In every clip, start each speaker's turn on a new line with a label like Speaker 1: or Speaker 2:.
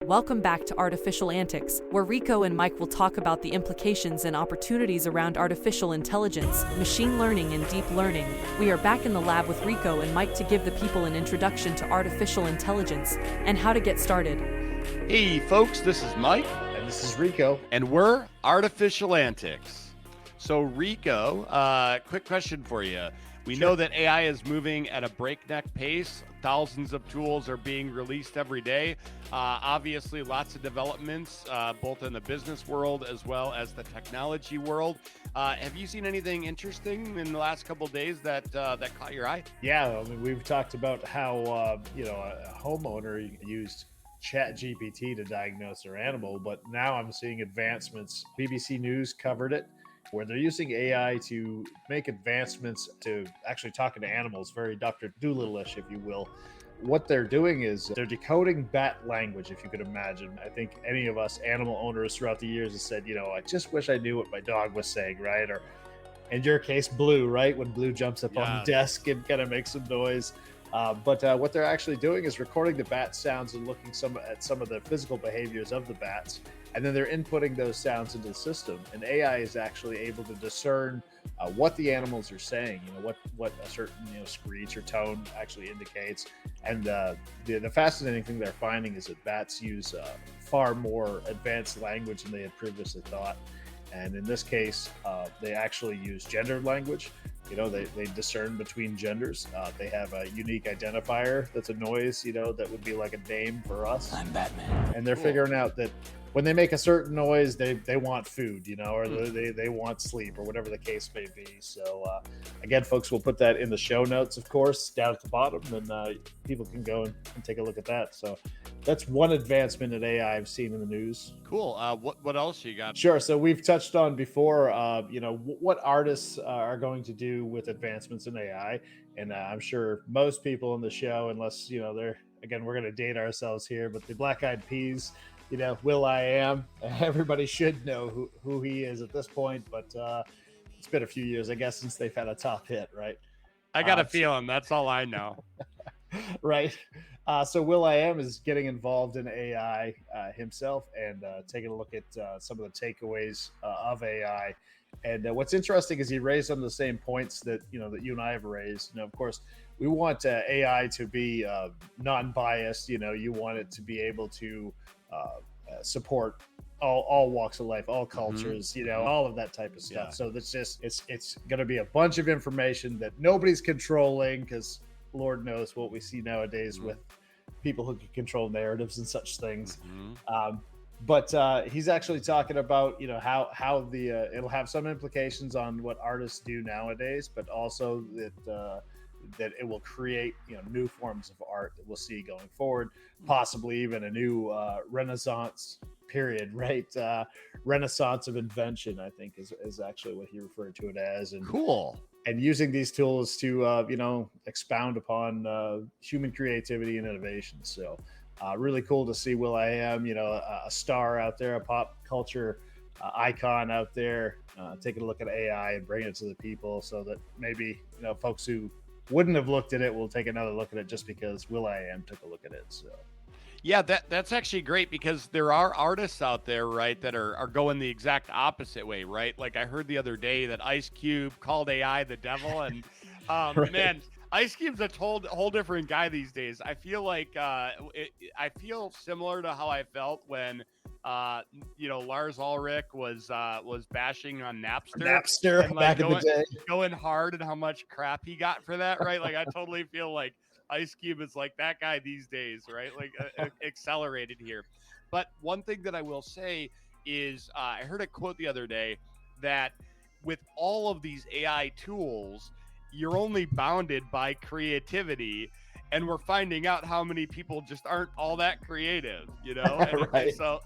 Speaker 1: Welcome back to Artificial Antics, where Rico and Mike will talk about the implications and opportunities around artificial intelligence, machine learning, and deep learning. We are back in the lab with Rico and Mike to give the people an introduction to artificial intelligence and how to get started.
Speaker 2: Hey folks, this is Mike.
Speaker 3: And this is Rico.
Speaker 2: And we're Artificial Antics. So Rico, quick question for you. We know that AI is moving at a breakneck pace. Thousands of tools are being released every day. Obviously, lots of developments, both in the business world as well as the technology world. Have you seen anything interesting in the last couple of days that caught your eye?
Speaker 3: Yeah, I mean, we've talked about how a homeowner used ChatGPT to diagnose their animal, but now I'm seeing advancements. BBC News covered it, where they're using AI to make advancements to actually talking to animals, very Dr. Dolittle-ish, if you will. What they're doing is they're decoding bat language, if you could imagine. I think any of us animal owners throughout the years have said, I just wish I knew what my dog was saying, right? Or in your case, Blue, right? When Blue jumps up on the desk and kind of makes some noise. But what they're actually doing is recording the bat sounds and looking at some of the physical behaviors of the bats. And then they're inputting those sounds into the system. And AI is actually able to discern what the animals are saying, what a certain screech or tone actually indicates. And the fascinating thing they're finding is that bats use far more advanced language than they had previously thought. And in this case, they actually use gendered language. They discern between genders. They have a unique identifier that's a noise, that would be like a name for us.
Speaker 4: I'm Batman.
Speaker 3: And they're figuring out that when they make a certain noise, they want food, or they want sleep or whatever the case may be. So again, folks, we'll put that in the show notes, of course, down at the bottom, and people can go and take a look at that. So that's one advancement in AI I've seen in the news.
Speaker 2: Cool. What else you got?
Speaker 3: Sure. So we've touched on before, what artists are going to do with advancements in AI. And I'm sure most people in the show, unless, we're going to date ourselves here, but the Black Eyed Peas, will.i.am, everybody should know who he is at this point, but it's been a few years, I guess, since they've had a top hit, right?
Speaker 2: I got a feeling. That's all I know.
Speaker 3: Right. So will.i.am is getting involved in AI himself and taking a look at some of the takeaways of AI. And what's interesting is he raised some of the same points that you and I have raised. Of course, we want AI to be non-biased. You want it to be able to support all walks of life, all cultures, all of that type of stuff. Yeah. So that's just it's going to be a bunch of information that nobody's controlling, because Lord knows what we see nowadays with people who can control narratives and such things. But he's actually talking about how the it'll have some implications on what artists do nowadays, but also that it will create new forms of art that we'll see going forward, possibly even a new Renaissance period, right? Renaissance of invention, I think, is actually what he referred to it as. And
Speaker 2: cool.
Speaker 3: And using these tools to expound upon human creativity and innovation. So really cool to see will.i.am, a star out there, a pop culture icon out there, taking a look at AI and bringing it to the people, so that maybe folks who wouldn't have looked at it will take another look at it just because will.i.am took a look at it. So
Speaker 2: yeah, that's actually great, because there are artists out there, right, that are going the exact opposite way, right? Like I heard the other day that Ice Cube called AI the devil, and
Speaker 3: right.
Speaker 2: Man, Ice Cube's a whole different guy these days. I feel like I feel similar to how I felt when Lars Ulrich was bashing on Napster
Speaker 3: and,
Speaker 2: like,
Speaker 3: back in the day,
Speaker 2: going hard, and how much crap he got for that, right? Like I totally feel like Ice Cube is like that guy these days, right? Like accelerated here. But one thing that I will say is I heard a quote the other day that with all of these AI tools, you're only bounded by creativity, and we're finding out how many people just aren't all that creative, And
Speaker 3: right.
Speaker 2: So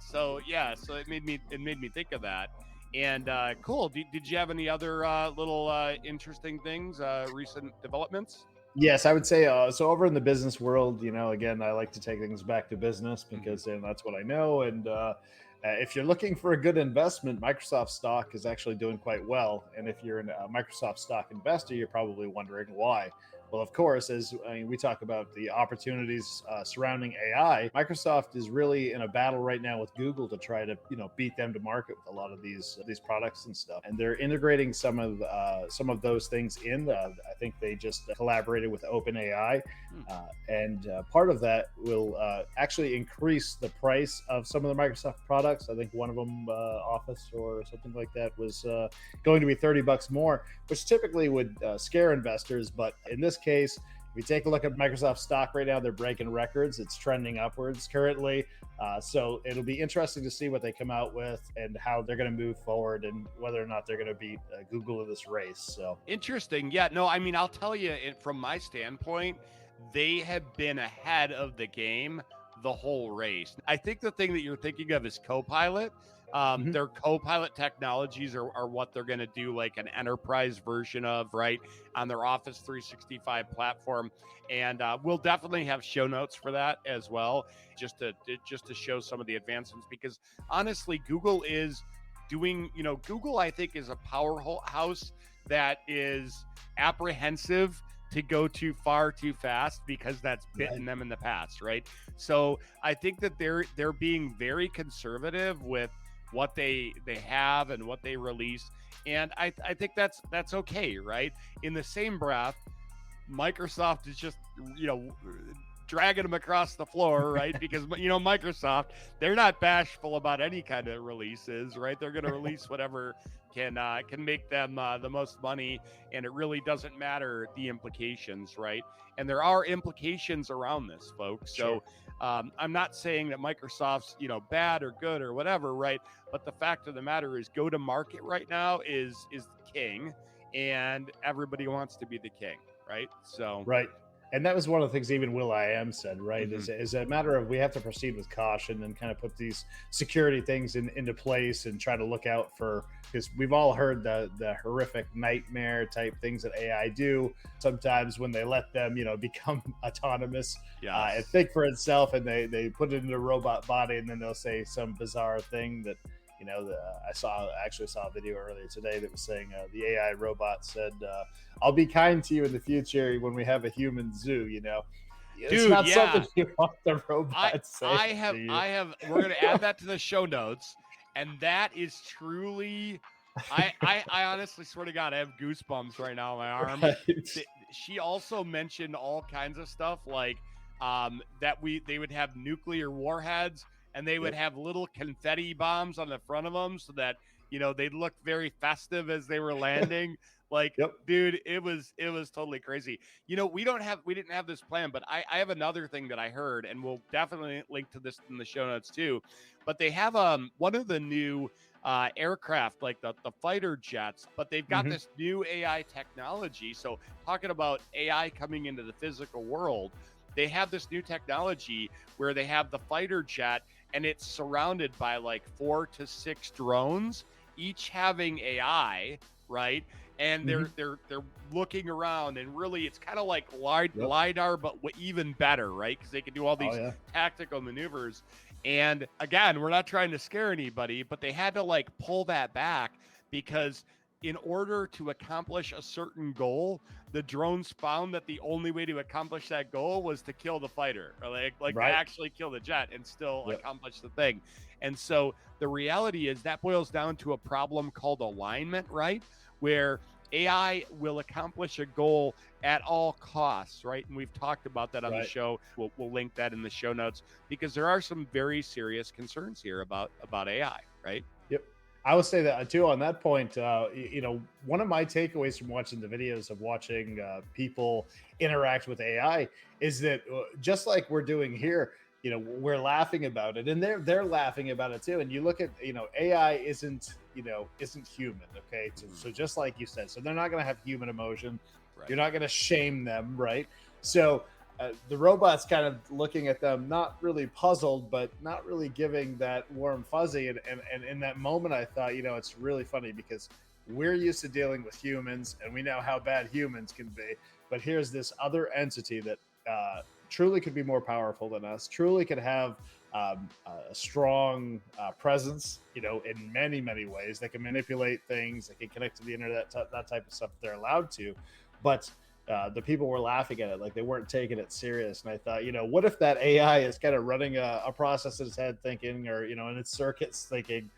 Speaker 2: it made me think of that. And cool. Did you have any other little interesting things, recent developments?
Speaker 3: Yes, I would say so. Over in the business world, again, I like to take things back to business because that's what I know. And if you're looking for a good investment, Microsoft stock is actually doing quite well. And if you're a Microsoft stock investor, you're probably wondering why. Well, of course, as we talk about the opportunities surrounding AI, Microsoft is really in a battle right now with Google to try to beat them to market with a lot of these products and stuff. And they're integrating some of those things in. I think they just collaborated with OpenAI, and part of that will actually increase the price of some of the Microsoft products. I think one of them, Office or something like that, was going to be $30 more, which typically would scare investors. But in this case, if we take a look at Microsoft stock right now, they're breaking records. It's trending upwards currently. So it'll be interesting to see what they come out with and how they're going to move forward and whether or not they're going to beat Google in this race. So
Speaker 2: interesting. Yeah, no, I mean, I'll tell you, from my standpoint, they have been ahead of the game the whole race. I think the thing that you're thinking of is Copilot. Their Copilot technologies are what they're going to do, like an enterprise version of, right, on their Office 365 platform. And we'll definitely have show notes for that as well, just to show some of the advancements, because honestly, Google is doing, Google, I think, is a powerhouse that is apprehensive to go too far too fast, because that's bitten them in the past, right? So I think that they're being very conservative with what they have and what they release, and I think that's okay, right? In the same breath, Microsoft is just dragging them across the floor, right? Because Microsoft, they're not bashful about any kind of releases, right? They're going to release whatever can make them the most money, and it really doesn't matter the implications, right? And there are implications around this, folks. So I'm not saying that Microsoft's bad or good or whatever, right? But the fact of the matter is, go to market right now is king, and everybody wants to be the king, right? So
Speaker 3: right. And that was one of the things even will.i.am said, right? Is a matter of we have to proceed with caution and kind of put these security things into place and try to look out for, because we've all heard the horrific nightmare type things that AI do sometimes when they let them, become autonomous and think for itself, and they put it in a robot body, and then they'll say some bizarre thing that, I actually saw a video earlier today that was saying the AI robot said, "I'll be kind to you in the future when we have a human zoo." It's not something you want the robot saying.
Speaker 2: I have. We're gonna add that to the show notes, and that is truly. I honestly swear to God, I have goosebumps right now on my arm. Right. She also mentioned all kinds of stuff like that they would have nuclear warheads. And they would have little confetti bombs on the front of them so that, they'd look very festive as they were landing. Like, dude, it was totally crazy. We didn't have this plan, but I have another thing that I heard, and we'll definitely link to this in the show notes too. But they have one of the new aircraft, like the fighter jets, but they've got this new AI technology. So talking about AI coming into the physical world, they have this new technology where they have the fighter jet, and it's surrounded by like 4 to 6 drones, each having AI, right? And they're looking around, and really it's kind of like LiDAR, but even better, right? Because they can do all these tactical maneuvers. And again, we're not trying to scare anybody, but they had to like pull that back, because in order to accomplish a certain goal, the drones found that the only way to accomplish that goal was to kill the fighter, or to actually kill the jet and still accomplish the thing. And so the reality is that boils down to a problem called alignment, right? Where AI will accomplish a goal at all costs, right? And we've talked about that on the show. We'll link that in the show notes, because there are some very serious concerns here about AI, right?
Speaker 3: Yep. I would say that too. On that point, one of my takeaways from watching the videos of watching people interact with AI is that just like we're doing here, we're laughing about it, and they're laughing about it too. And you look at, AI isn't human, okay? So just like you said, so they're not going to have human emotion. Right. You're not going to shame them, right? So the robot's kind of looking at them, not really puzzled, but not really giving that warm fuzzy. And in that moment, I thought, it's really funny, because we're used to dealing with humans, and we know how bad humans can be. But here's this other entity that truly could be more powerful than us, truly could have a strong presence, in many, many ways. They can manipulate things. They can connect to the internet, that type of stuff. They're allowed to. But the people were laughing at it, like they weren't taking it serious. And I thought, what if that AI is kind of running a process in its head thinking, or, in its circuits thinking,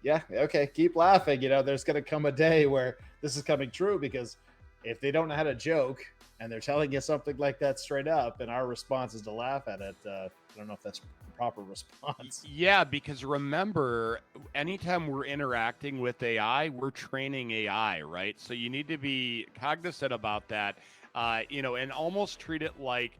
Speaker 3: yeah, okay, keep laughing. There's going to come a day where this is coming true, because if they don't know how to joke and they're telling you something like that straight up, and our response is to laugh at it, I don't know if that's the proper response.
Speaker 2: Yeah, because remember, anytime we're interacting with AI, we're training AI, right? So you need to be cognizant about that, and almost treat it like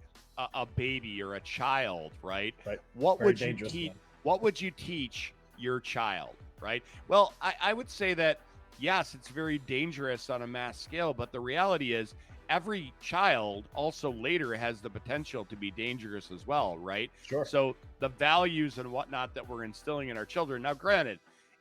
Speaker 2: a baby or a child, right?
Speaker 3: Right.
Speaker 2: What
Speaker 3: Very
Speaker 2: would you
Speaker 3: dangerous
Speaker 2: teach?
Speaker 3: one.
Speaker 2: What would you teach your child, right? Well, I would say that yes, it's very dangerous on a mass scale, but the reality is every child also later has the potential to be dangerous as well, right?
Speaker 3: Sure.
Speaker 2: So the values and whatnot that we're instilling in our children. Now, granted,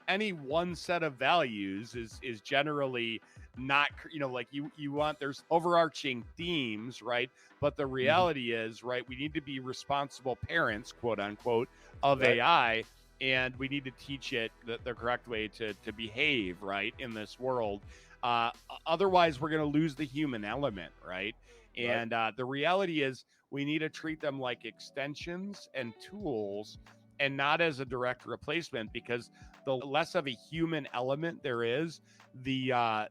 Speaker 2: any one set of values is generally not, like you want, there's overarching themes, right? But the reality is, right, we need to be responsible parents, quote unquote, of
Speaker 3: Right.
Speaker 2: AI, and we need to teach it the correct way to behave, right, in this world. Otherwise, we're going to lose the human element, right? And the reality is, we need to treat them like extensions and tools, and not as a direct replacement. Because the less of a human element there is, the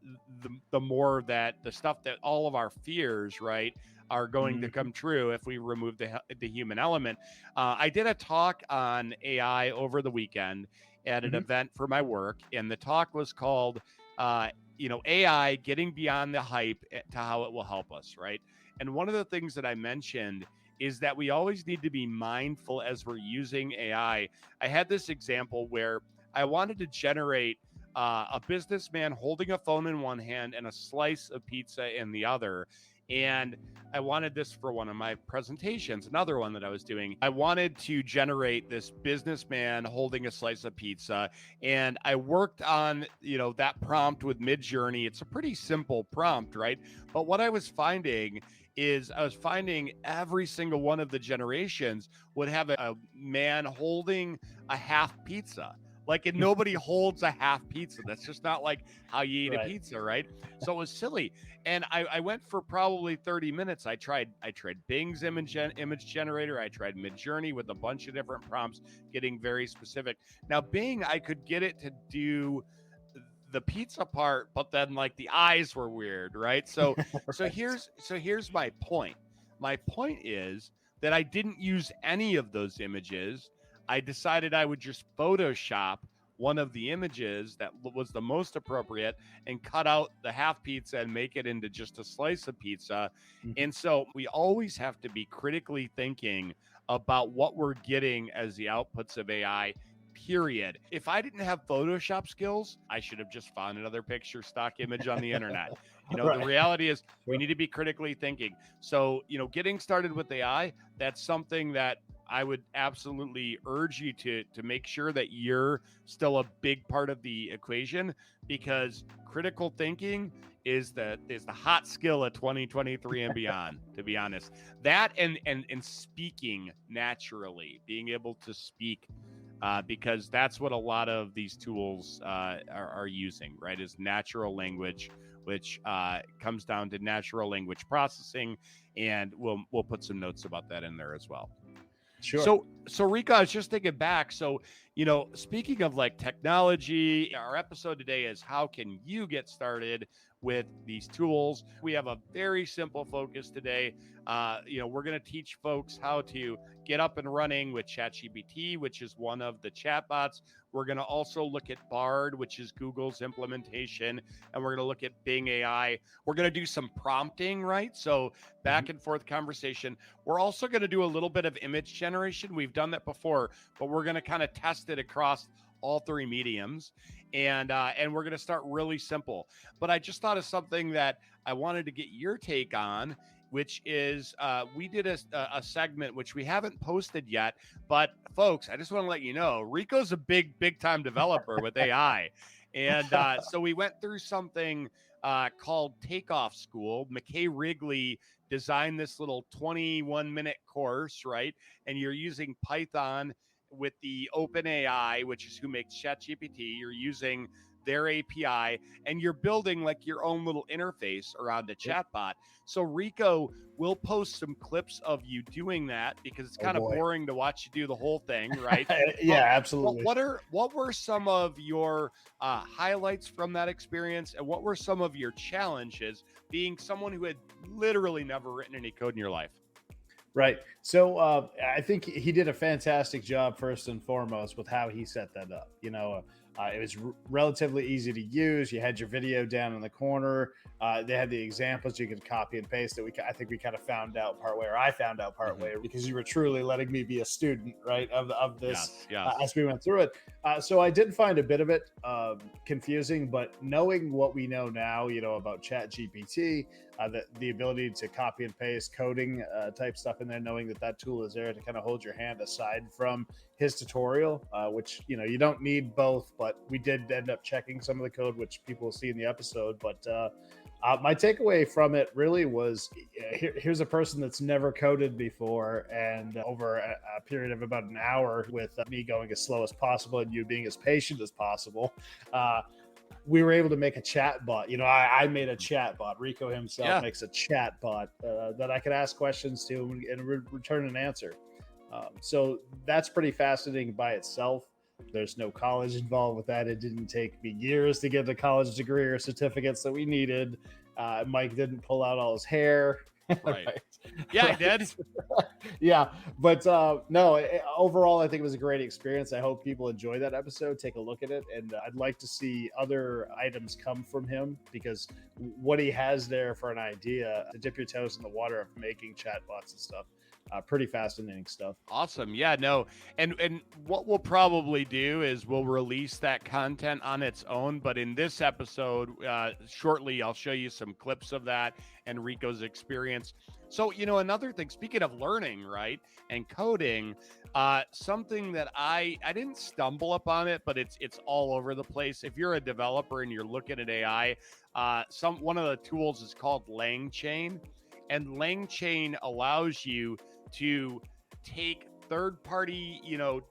Speaker 2: more that the stuff that all of our fears, right, are going to come true if we remove the human element. I did a talk on AI over the weekend at an event for my work, and the talk was called AI getting beyond the hype to how it will help us, right? And one of the things that I mentioned is that we always need to be mindful as we're using AI. I had this example where I wanted to generate a businessman holding a phone in one hand and a slice of pizza in the other. And I wanted this for one of my presentations, another one that I was doing. I wanted to generate this businessman holding a slice of pizza, and I worked on, that prompt with Midjourney. It's a pretty simple prompt, right? But what I was finding is every single one of the generations would have a man holding a half pizza. Like, and nobody holds a half pizza. That's just not like how you eat a pizza, right? So it was silly. And I went for probably 30 minutes. I tried Bing's image generator. I tried Midjourney with a bunch of different prompts, getting very specific. Now, Bing, I could get it to do the pizza part, but then like the eyes were weird, right? So here's my point. My point is that I didn't use any of those images. I decided I would just Photoshop one of the images that was the most appropriate and cut out the half pizza and make it into just a slice of pizza. And so we always have to be critically thinking about what we're getting as the outputs of AI, period. If I didn't have Photoshop skills, I should have just found another picture stock image on the internet. The reality is we need to be critically thinking. So, getting started with AI, that's something that I would absolutely urge you to make sure that you're still a big part of the equation, because critical thinking is the hot skill of 2023 and beyond, to be honest. That and speaking naturally, being able to speak, because that's what a lot of these tools are using, right? Is natural language, which comes down to natural language processing, and we'll put some notes about that in there as well.
Speaker 3: Sure.
Speaker 2: So Rico, I was just thinking back. So, speaking of like technology, our episode today is how can you get started with these tools? We have a very simple focus today. We're going to teach folks how to get up and running with ChatGPT, which is one of the chatbots. We're going to also look at Bard, which is Google's implementation, and we're going to look at Bing AI. We're going to do some prompting, right? So back and forth conversation. We're also going to do a little bit of image generation. We've done that before, but we're going to kind of test it across all three mediums, and we're going to start really simple. But I just thought of something that I wanted to get your take on, which is we did a segment which we haven't posted yet, but folks, I just want to let you know, Rico's a big time developer with AI, and so we went through something called Takeoff School. McKay Wrigley designed this little 21-minute course, right? And you're using Python with the OpenAI, which is who makes ChatGPT. You're using their API, and you're building like your own little interface around a chatbot. So Rico will post some clips of you doing that because it's kind of boring to watch you do the whole thing, right?
Speaker 3: Yeah, absolutely.
Speaker 2: What were some of your highlights from that experience, and what were some of your challenges being someone who had literally never written any code in your life?
Speaker 3: Right. So I think he did a fantastic job, first and foremost, with how he set that up. It was relatively easy to use. You had your video down in the corner. They had the examples you could copy and paste. I think we kind of found out partway, or I found out partway, because you were truly letting me be a student, right, of this as we went through it. So I did find a bit of it confusing, but knowing what we know now, about ChatGPT, the ability to copy and paste coding type stuff in there, knowing that tool is there to kind of hold your hand aside from his tutorial, which, you don't need both, but we did end up checking some of the code, which people will see in the episode. But my takeaway from it really was, here's a person that's never coded before, and over a period of about an hour, with me going as slow as possible and you being as patient as possible, we were able to make a chat bot. I made a chat bot. Rico himself makes a chat bot that I could ask questions to and return an answer. So that's pretty fascinating by itself. There's no college involved with that. It didn't take me years to get the college degree or certificates that we needed. Mike didn't pull out all his hair.
Speaker 2: Right. Yeah, I did.
Speaker 3: Yeah. But no, overall, I think it was a great experience. I hope people enjoy that episode. Take a look at it. And I'd like to see other items come from him, because what he has there for an idea to dip your toes in the water of making chatbots and stuff. Pretty fascinating stuff.
Speaker 2: Awesome. Yeah, no. And what we'll probably do is we'll release that content on its own. But in this episode, shortly, I'll show you some clips of that and Rico's experience. So, another thing, speaking of learning, right, and coding, something that I didn't stumble upon it, but it's all over the place. If you're a developer and you're looking at AI, one of the tools is called LangChain. And LangChain allows you to take third-party,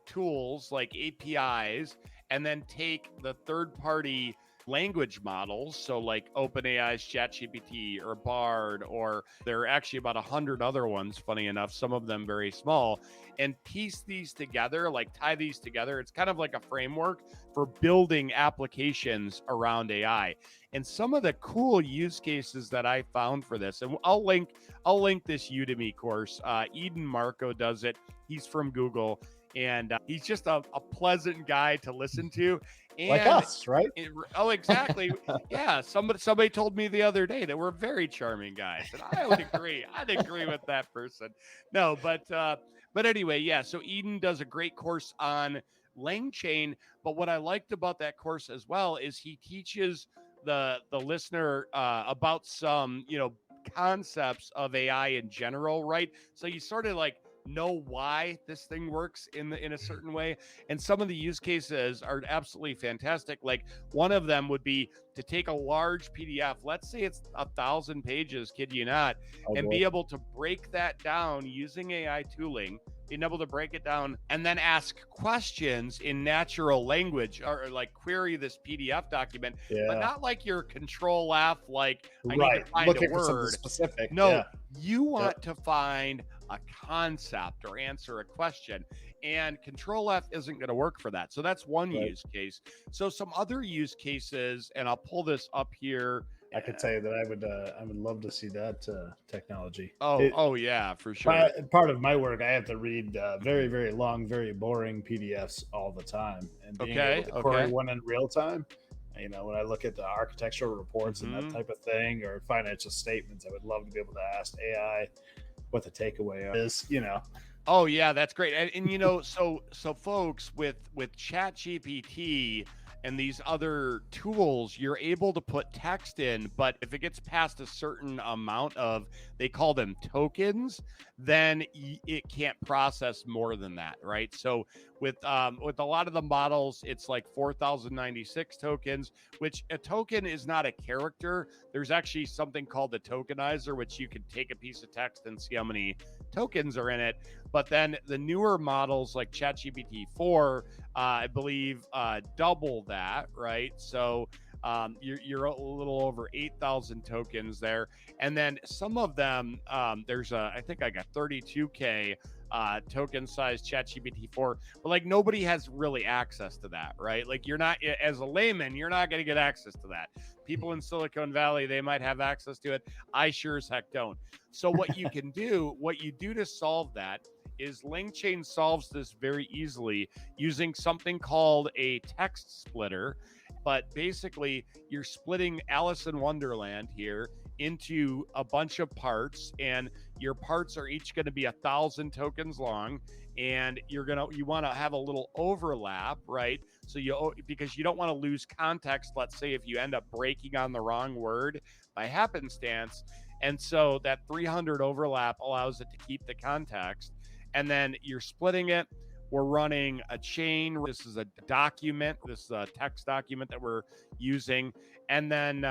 Speaker 2: tools like APIs, and then take the third-party language models. So like OpenAI's ChatGPT or Bard, or there are actually about 100 other ones, funny enough, some of them very small, and piece these together, like tie these together. It's kind of like a framework for building applications around AI. And some of the cool use cases that I found for this, and I'll link this Udemy course. Eden Marco does it. He's from Google, and he's just a pleasant guy to listen to. And
Speaker 3: like us, right?
Speaker 2: Exactly. Yeah. Somebody told me the other day that we're very charming guys, and I would agree. I'd agree with that person. No, but anyway, yeah. So Eden does a great course on LangChain. But what I liked about that course as well is he teaches the listener about some concepts of AI in general, right? So you sort of like know why this thing works in a certain way, and some of the use cases are absolutely fantastic. Like one of them would be to take a large PDF, let's say it's 1,000 pages, kid you not, be able to break that down using AI tooling, being able to break it down and then ask questions in natural language, or like query this PDF document, but not like your control F, like I need to find
Speaker 3: looking
Speaker 2: a word.
Speaker 3: For something specific.
Speaker 2: No, you want to find a concept or answer a question, and control F isn't going to work for that. So that's one use case. So some other use cases, and I'll pull this up here.
Speaker 3: I could tell you that I would love to see that technology.
Speaker 2: Oh yeah, for sure.
Speaker 3: Part of my work, I have to read very, very long, very boring PDFs all the time, and being able to query one in real time. When I look at the architectural reports and that type of thing, or financial statements, I would love to be able to ask AI what the takeaway is.
Speaker 2: Oh yeah, that's great. And so folks, with ChatGPT and these other tools, you're able to put text in, but if it gets past a certain amount of, they call them tokens, then it can't process more than that, right? So with a lot of the models, it's like 4,096 tokens, which a token is not a character. There's actually something called the Tokenizer, which you can take a piece of text and see how many tokens are in it. But then the newer models like ChatGPT 4, I believe, double that, right? So you're a little over 8,000 tokens there. And then some of them, there's I think I got 32K token size ChatGPT 4, but like nobody has really access to that, right? Like you're not, as a layman, you're not going to get access to that. People in Silicon Valley, they might have access to it. I sure as heck don't. So what you do to solve that is LangChain solves this very easily using something called a text splitter. But basically, you're splitting Alice in Wonderland here into a bunch of parts, and your parts are each going to be 1,000 tokens long, and you want to have a little overlap, right? So because you don't want to lose context. Let's say if you end up breaking on the wrong word by happenstance, and so that 300 overlap allows it to keep the context, and then you're splitting it. We're running a chain. This is a document. This is a text document that we're using, and then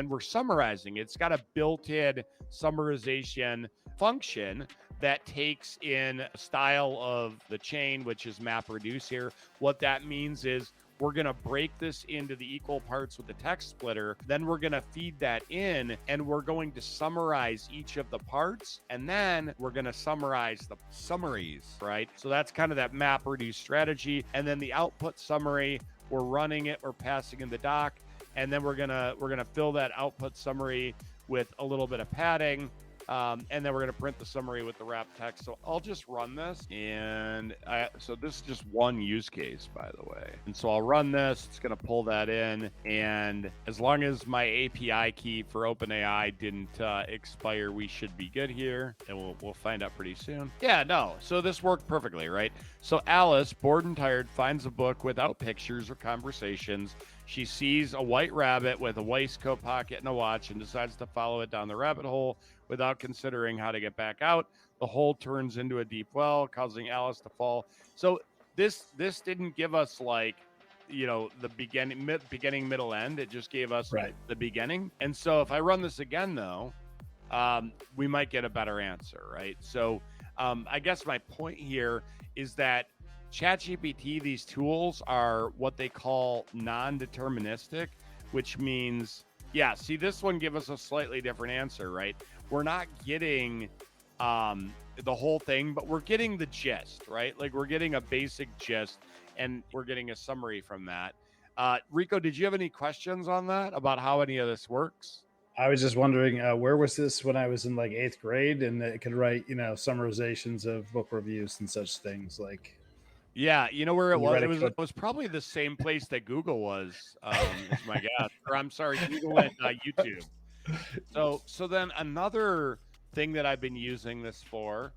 Speaker 2: we're summarizing. It's got a built-in summarization function that takes in style of the chain, which is MapReduce here. What that means is we're going to break this into the equal parts with the text splitter. Then we're going to feed that in, and we're going to summarize each of the parts. And then we're going to summarize the summaries, right? So that's kind of that MapReduce strategy. And then the output summary, we're running it, we're passing in the doc, and then we're going to fill that output summary with a little bit of padding. And then we're going to print the summary with the wrap text. So I'll just run this. And so this is just one use case, by the way. And so I'll run this. It's going to pull that in. And as long as my API key for OpenAI didn't expire, we should be good here. And we'll find out pretty soon. Yeah, no. So this worked perfectly, right? So Alice, bored and tired, finds a book without pictures or conversations. She sees a white rabbit with a waistcoat pocket and a watch and decides to follow it down the rabbit hole without considering how to get back out. The hole turns into a deep well, causing Alice to fall. So this didn't give us like, the beginning, middle, end. It just gave us the beginning. And so if I run this again, though, we might get a better answer, right? So I guess my point here is that ChatGPT, these tools are what they call non-deterministic, which means, this one give us a slightly different answer, right? We're not getting the whole thing, but we're getting the gist, right? Like we're getting a basic gist, and we're getting a summary from that. Rico, did you have any questions on that about how any of this works?
Speaker 3: I was just wondering, where was this when I was in like 8th grade, and it could write, summarizations of book reviews and such things like.
Speaker 2: Yeah, you know where it was? It was probably the same place that Google was, is my guess. Or I'm sorry, Google and YouTube. So then another thing that I've been using this for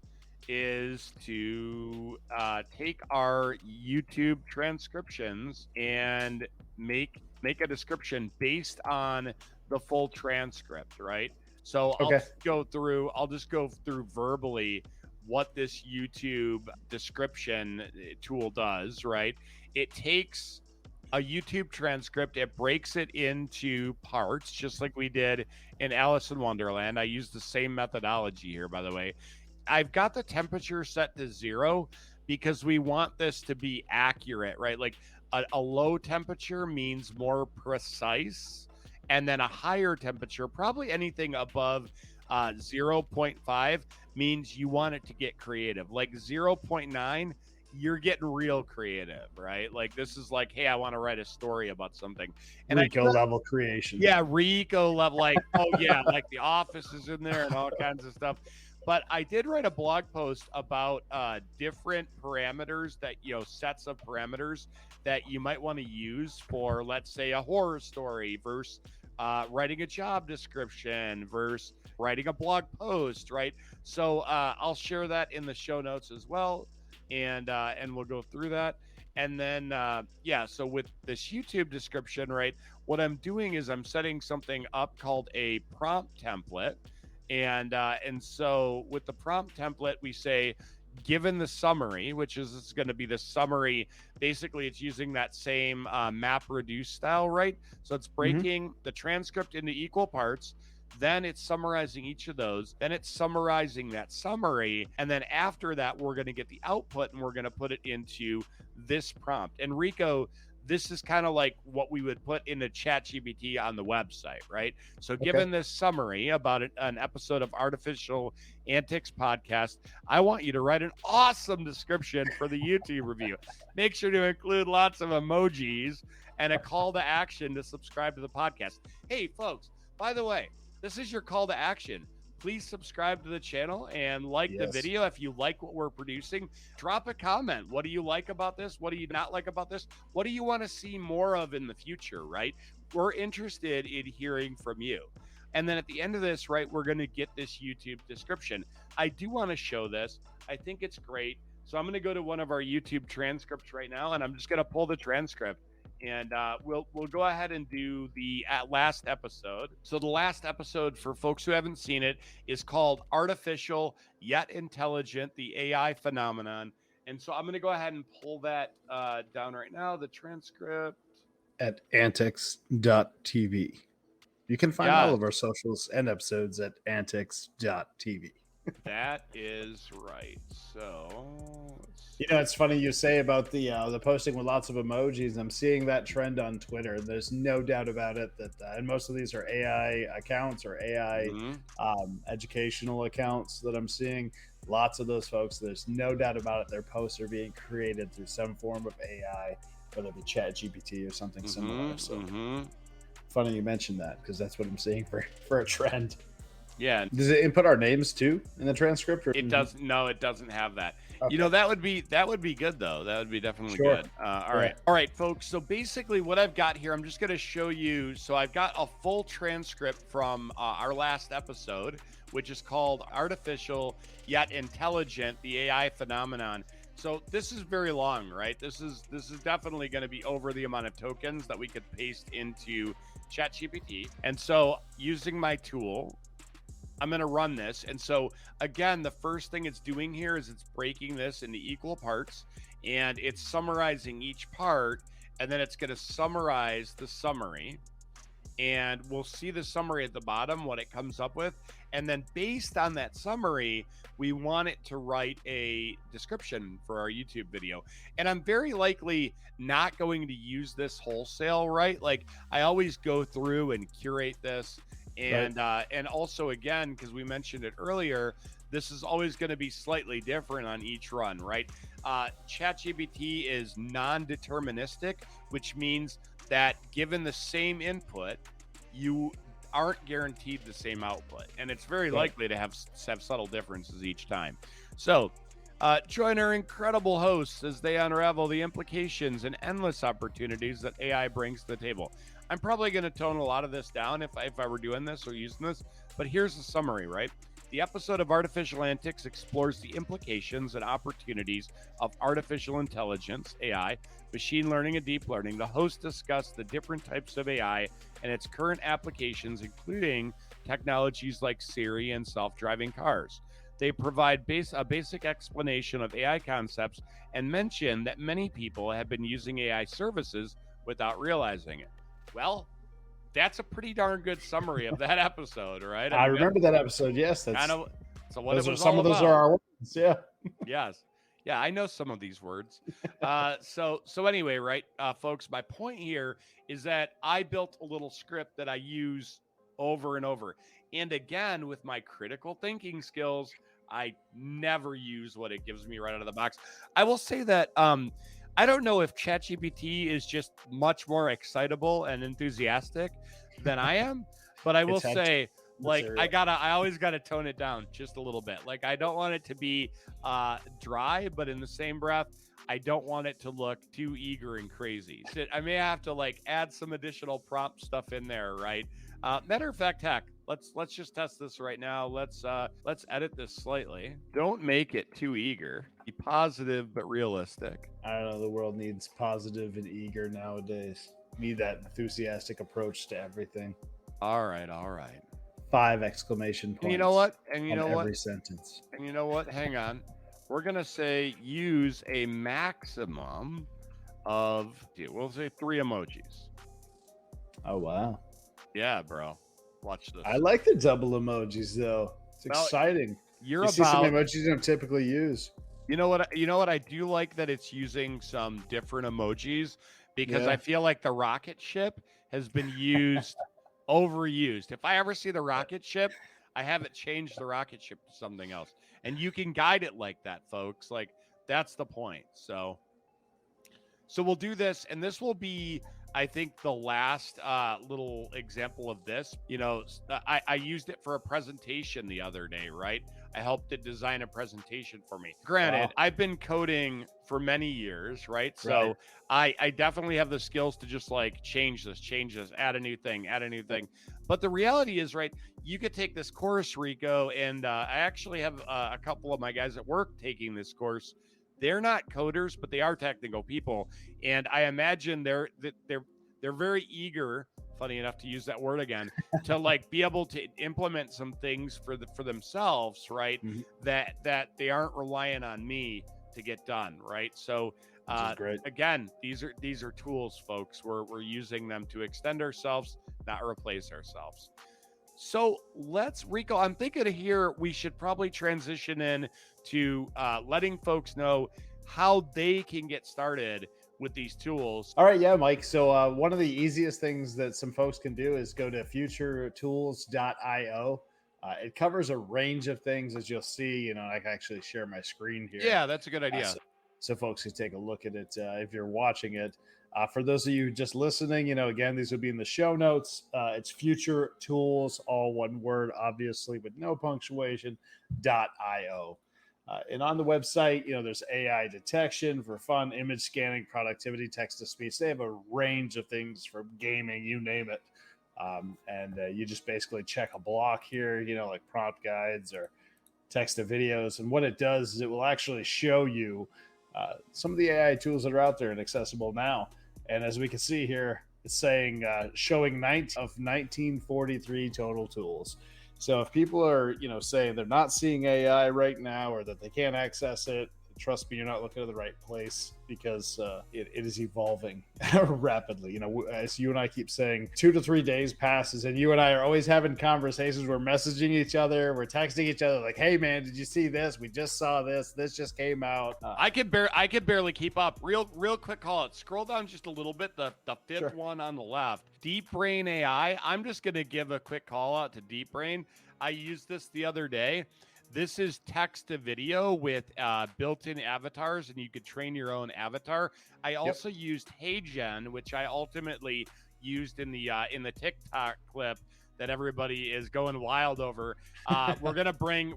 Speaker 2: is to take our YouTube transcriptions and make a description based on the full transcript, right? So I'll just go through verbally what this YouTube description tool does, right? It takes a YouTube transcript, it breaks it into parts, just like we did in Alice in Wonderland. I use the same methodology here, by the way. I've got the temperature set to 0 because we want this to be accurate, right? Like a low temperature means more precise, and then a higher temperature, probably anything above 0.5, means you want it to get creative. Like 0.9, you're getting real creative, right? Like this is like, hey, I want to write a story about something. And
Speaker 3: Rico level creation.
Speaker 2: Yeah, Rico level, like, oh yeah, like The Office is in there and all kinds of stuff. But I did write a blog post about different parameters that, sets of parameters that you might want to use for, let's say, a horror story versus writing a job description versus writing a blog post, right? So I'll share that in the show notes as well, and we'll go through that. And then so with this YouTube description, right, what I'm doing is I'm setting something up called a prompt template, and so with the prompt template, we say, given the summary, which is going to be the summary. Basically, it's using that same MapReduce style, right? So it's breaking the transcript into equal parts, Then it's summarizing each of those. Then it's summarizing that summary. And then after that, we're going to get the output and we're going to put it into this prompt. And Rico, this is kind of like what we would put in a ChatGPT on the website, right? So given this summary about an episode of Artificial Antics podcast, I want you to write an awesome description for the YouTube review. Make sure to include lots of emojis and a call to action to subscribe to the podcast. Hey, folks, by the way, this is your call to action. Please subscribe to the channel and like the video. If you like what we're producing, drop a comment. What do you like about this? What do you not like about this? What do you want to see more of in the future, right? We're interested in hearing from you. And then at the end of this, right, we're going to get this YouTube description. I do want to show this. I think it's great. So I'm going to go to one of our YouTube transcripts right now, and I'm just going to pull the transcript. And we'll go ahead and do the last episode. So the last episode, for folks who haven't seen it, is called Artificial Yet Intelligent, the AI Phenomenon. And so I'm going to go ahead and pull that down right now, the transcript.
Speaker 3: At antics.tv. You can find all of our socials and episodes at antics.tv.
Speaker 2: That is right. So,
Speaker 3: it's funny you say about the posting with lots of emojis. I'm seeing that trend on Twitter. There's no doubt about it that, and most of these are AI accounts or AI educational accounts that I'm seeing. Lots of those folks. There's no doubt about it. Their posts are being created through some form of AI, whether it be ChatGPT or something similar. So, funny you mentioned that because that's what I'm seeing for a trend.
Speaker 2: Yeah.
Speaker 3: Does it input our names too in the transcript?
Speaker 2: It does. No, it doesn't have that. Okay. That would be good though. That would be definitely good. All right, folks. So basically what I've got here, I'm just going to show you. So I've got a full transcript from our last episode, which is called Artificial Yet Intelligent, the AI Phenomenon. So this is very long, right? This is definitely going to be over the amount of tokens that we could paste into ChatGPT. And so using my tool, I'm going to run this. And so again, the first thing it's doing here is it's breaking this into equal parts and it's summarizing each part. And then it's going to summarize the summary. And we'll see the summary at the bottom, what it comes up with. And then based on that summary, we want it to write a description for our YouTube video. And I'm very likely not going to use this wholesale, right? Like I always go through and curate this. And and also, again, because we mentioned it earlier, this is always going to be slightly different on each run, right? ChatGPT is non-deterministic, which means that given the same input, you aren't guaranteed the same output. And it's very likely to have subtle differences each time. So join our incredible hosts as they unravel the implications and endless opportunities that AI brings to the table. I'm probably going to tone a lot of this down if I were doing this or using this, but here's the summary, right? The episode of Artificial Antics explores the implications and opportunities of artificial intelligence, AI, machine learning, and deep learning. The hosts discuss the different types of AI and its current applications, including technologies like Siri and self-driving cars. They provide a basic explanation of AI concepts and mention that many people have been using AI services without realizing it. Well, that's a pretty darn good summary of that episode, right?
Speaker 3: I remember that episode. Yes, that's
Speaker 2: kind of. So what
Speaker 3: those
Speaker 2: it was
Speaker 3: are, some
Speaker 2: all
Speaker 3: of those
Speaker 2: about.
Speaker 3: are our words. Yeah.
Speaker 2: Yes. Yeah, I know some of these words. So anyway, right, folks, my point here is that I built a little script that I use over and over. And again, with my critical thinking skills, I never use what it gives me right out of the box. I will say that I don't know if ChatGPT is just much more excitable and enthusiastic than I am, but I will say, like, I always gotta tone it down just a little bit. Like, I don't want it to be dry, but in the same breath, I don't want it to look too eager and crazy. So I may have to like add some additional prompt stuff in there, right? Matter of fact, heck, let's just test this right now. Let's edit this slightly. Don't make it too eager. Be positive but realistic.
Speaker 3: I don't know. The world needs positive and eager nowadays. Need that enthusiastic approach to everything.
Speaker 2: All right.
Speaker 3: 5 exclamation points.
Speaker 2: And you know what?
Speaker 3: Every sentence.
Speaker 2: And you know what? Hang on. We're gonna say use a maximum of, we'll say 3 emojis.
Speaker 3: Oh wow.
Speaker 2: Yeah, bro. Watch this.
Speaker 3: I like the double emojis though. It's
Speaker 2: Well,
Speaker 3: exciting.
Speaker 2: You're
Speaker 3: You see some
Speaker 2: about,
Speaker 3: emojis you don't typically use.
Speaker 2: you know what I do like that it's using some different emojis because I
Speaker 3: Yeah.
Speaker 2: feel like the rocket ship has been used, overused. If I ever see the rocket ship, I have it change the rocket ship to something else. And you can guide it like that, folks. Like that's the point. So we'll do this, and this will be, I think, the last little example of this. You know, I used it for a presentation the other day, right? I helped it design a presentation for me. Granted,
Speaker 3: Wow.
Speaker 2: I've been coding for many years, right? So I definitely have the skills to just like change this, add a new thing. But the reality is, right, you could take this course, Rico, and I actually have a couple of my guys at work taking this course. They're not coders, but they are technical people, and I imagine they're very eager. Funny enough to use that word again, to like be able to implement some things for themselves, right?
Speaker 3: Mhm.
Speaker 2: That they aren't relying on me to get done, right? So
Speaker 3: Which is great.
Speaker 2: again, these are tools, folks. We're using them to extend ourselves, not replace ourselves. So Rico, I'm thinking here we should probably transition in to letting folks know how they can get started with these tools.
Speaker 3: All right, yeah, Mike. So one of the easiest things that some folks can do is go to futuretools.io. It covers a range of things, as you'll see. You know, I can actually share my screen here.
Speaker 2: Yeah, that's a good idea.
Speaker 3: So folks can take a look at it if you're watching it. For those of you just listening, you know, again, these will be in the show notes. It's Future Tools, all one word, obviously, with no punctuation, .io. And on the website, you know, there's AI detection for fun, image scanning, productivity, text to speech. They have a range of things for gaming, you name it. And you just basically check a block here, you know, like prompt guides or text to videos. And what it does is it will actually show you some of the AI tools that are out there and accessible now. And as we can see here, it's saying showing 19 of 1943 total tools. So if people are, you know, saying they're not seeing AI right now or that they can't access it, trust me, you're not looking at the right place because it is evolving rapidly. You know, as you and I keep saying, 2 to 3 days passes and you and I are always having conversations. We're messaging each other. We're texting each other like, hey, man, did you see this? We just saw this. This just came out.
Speaker 2: I could barely keep up. Real quick call out. Scroll down just a little bit. The fifth one on the left. Deepbrain AI. I'm just going to give a quick call out to Deepbrain. I used this the other day. This is text to video with built-in avatars, and you could train your own avatar. I also used HeyGen, which I ultimately used in the TikTok clip that everybody is going wild over. We're gonna bring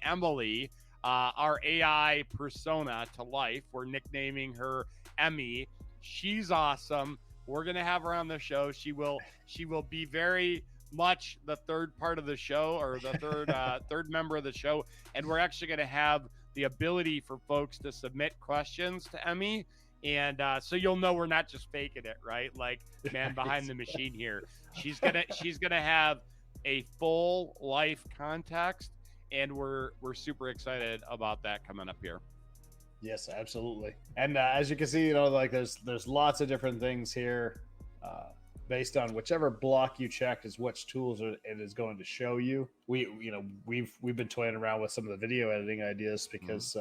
Speaker 2: Emily, our AI persona, to life. We're nicknaming her Emmy. She's awesome. We're gonna have her on the show. She will be very much the third part of the show, or the third member of the show, and we're actually going to have the ability for folks to submit questions to Emmy, and so you'll know we're not just faking it, right? Like man behind the machine here. She's gonna have a full life context, and we're super excited about that coming up here.
Speaker 3: Yes, absolutely. And as you can see, you know, like there's lots of different things here. Based on whichever block you checked is which tools it is going to show you. We've been toying around with some of the video editing ideas because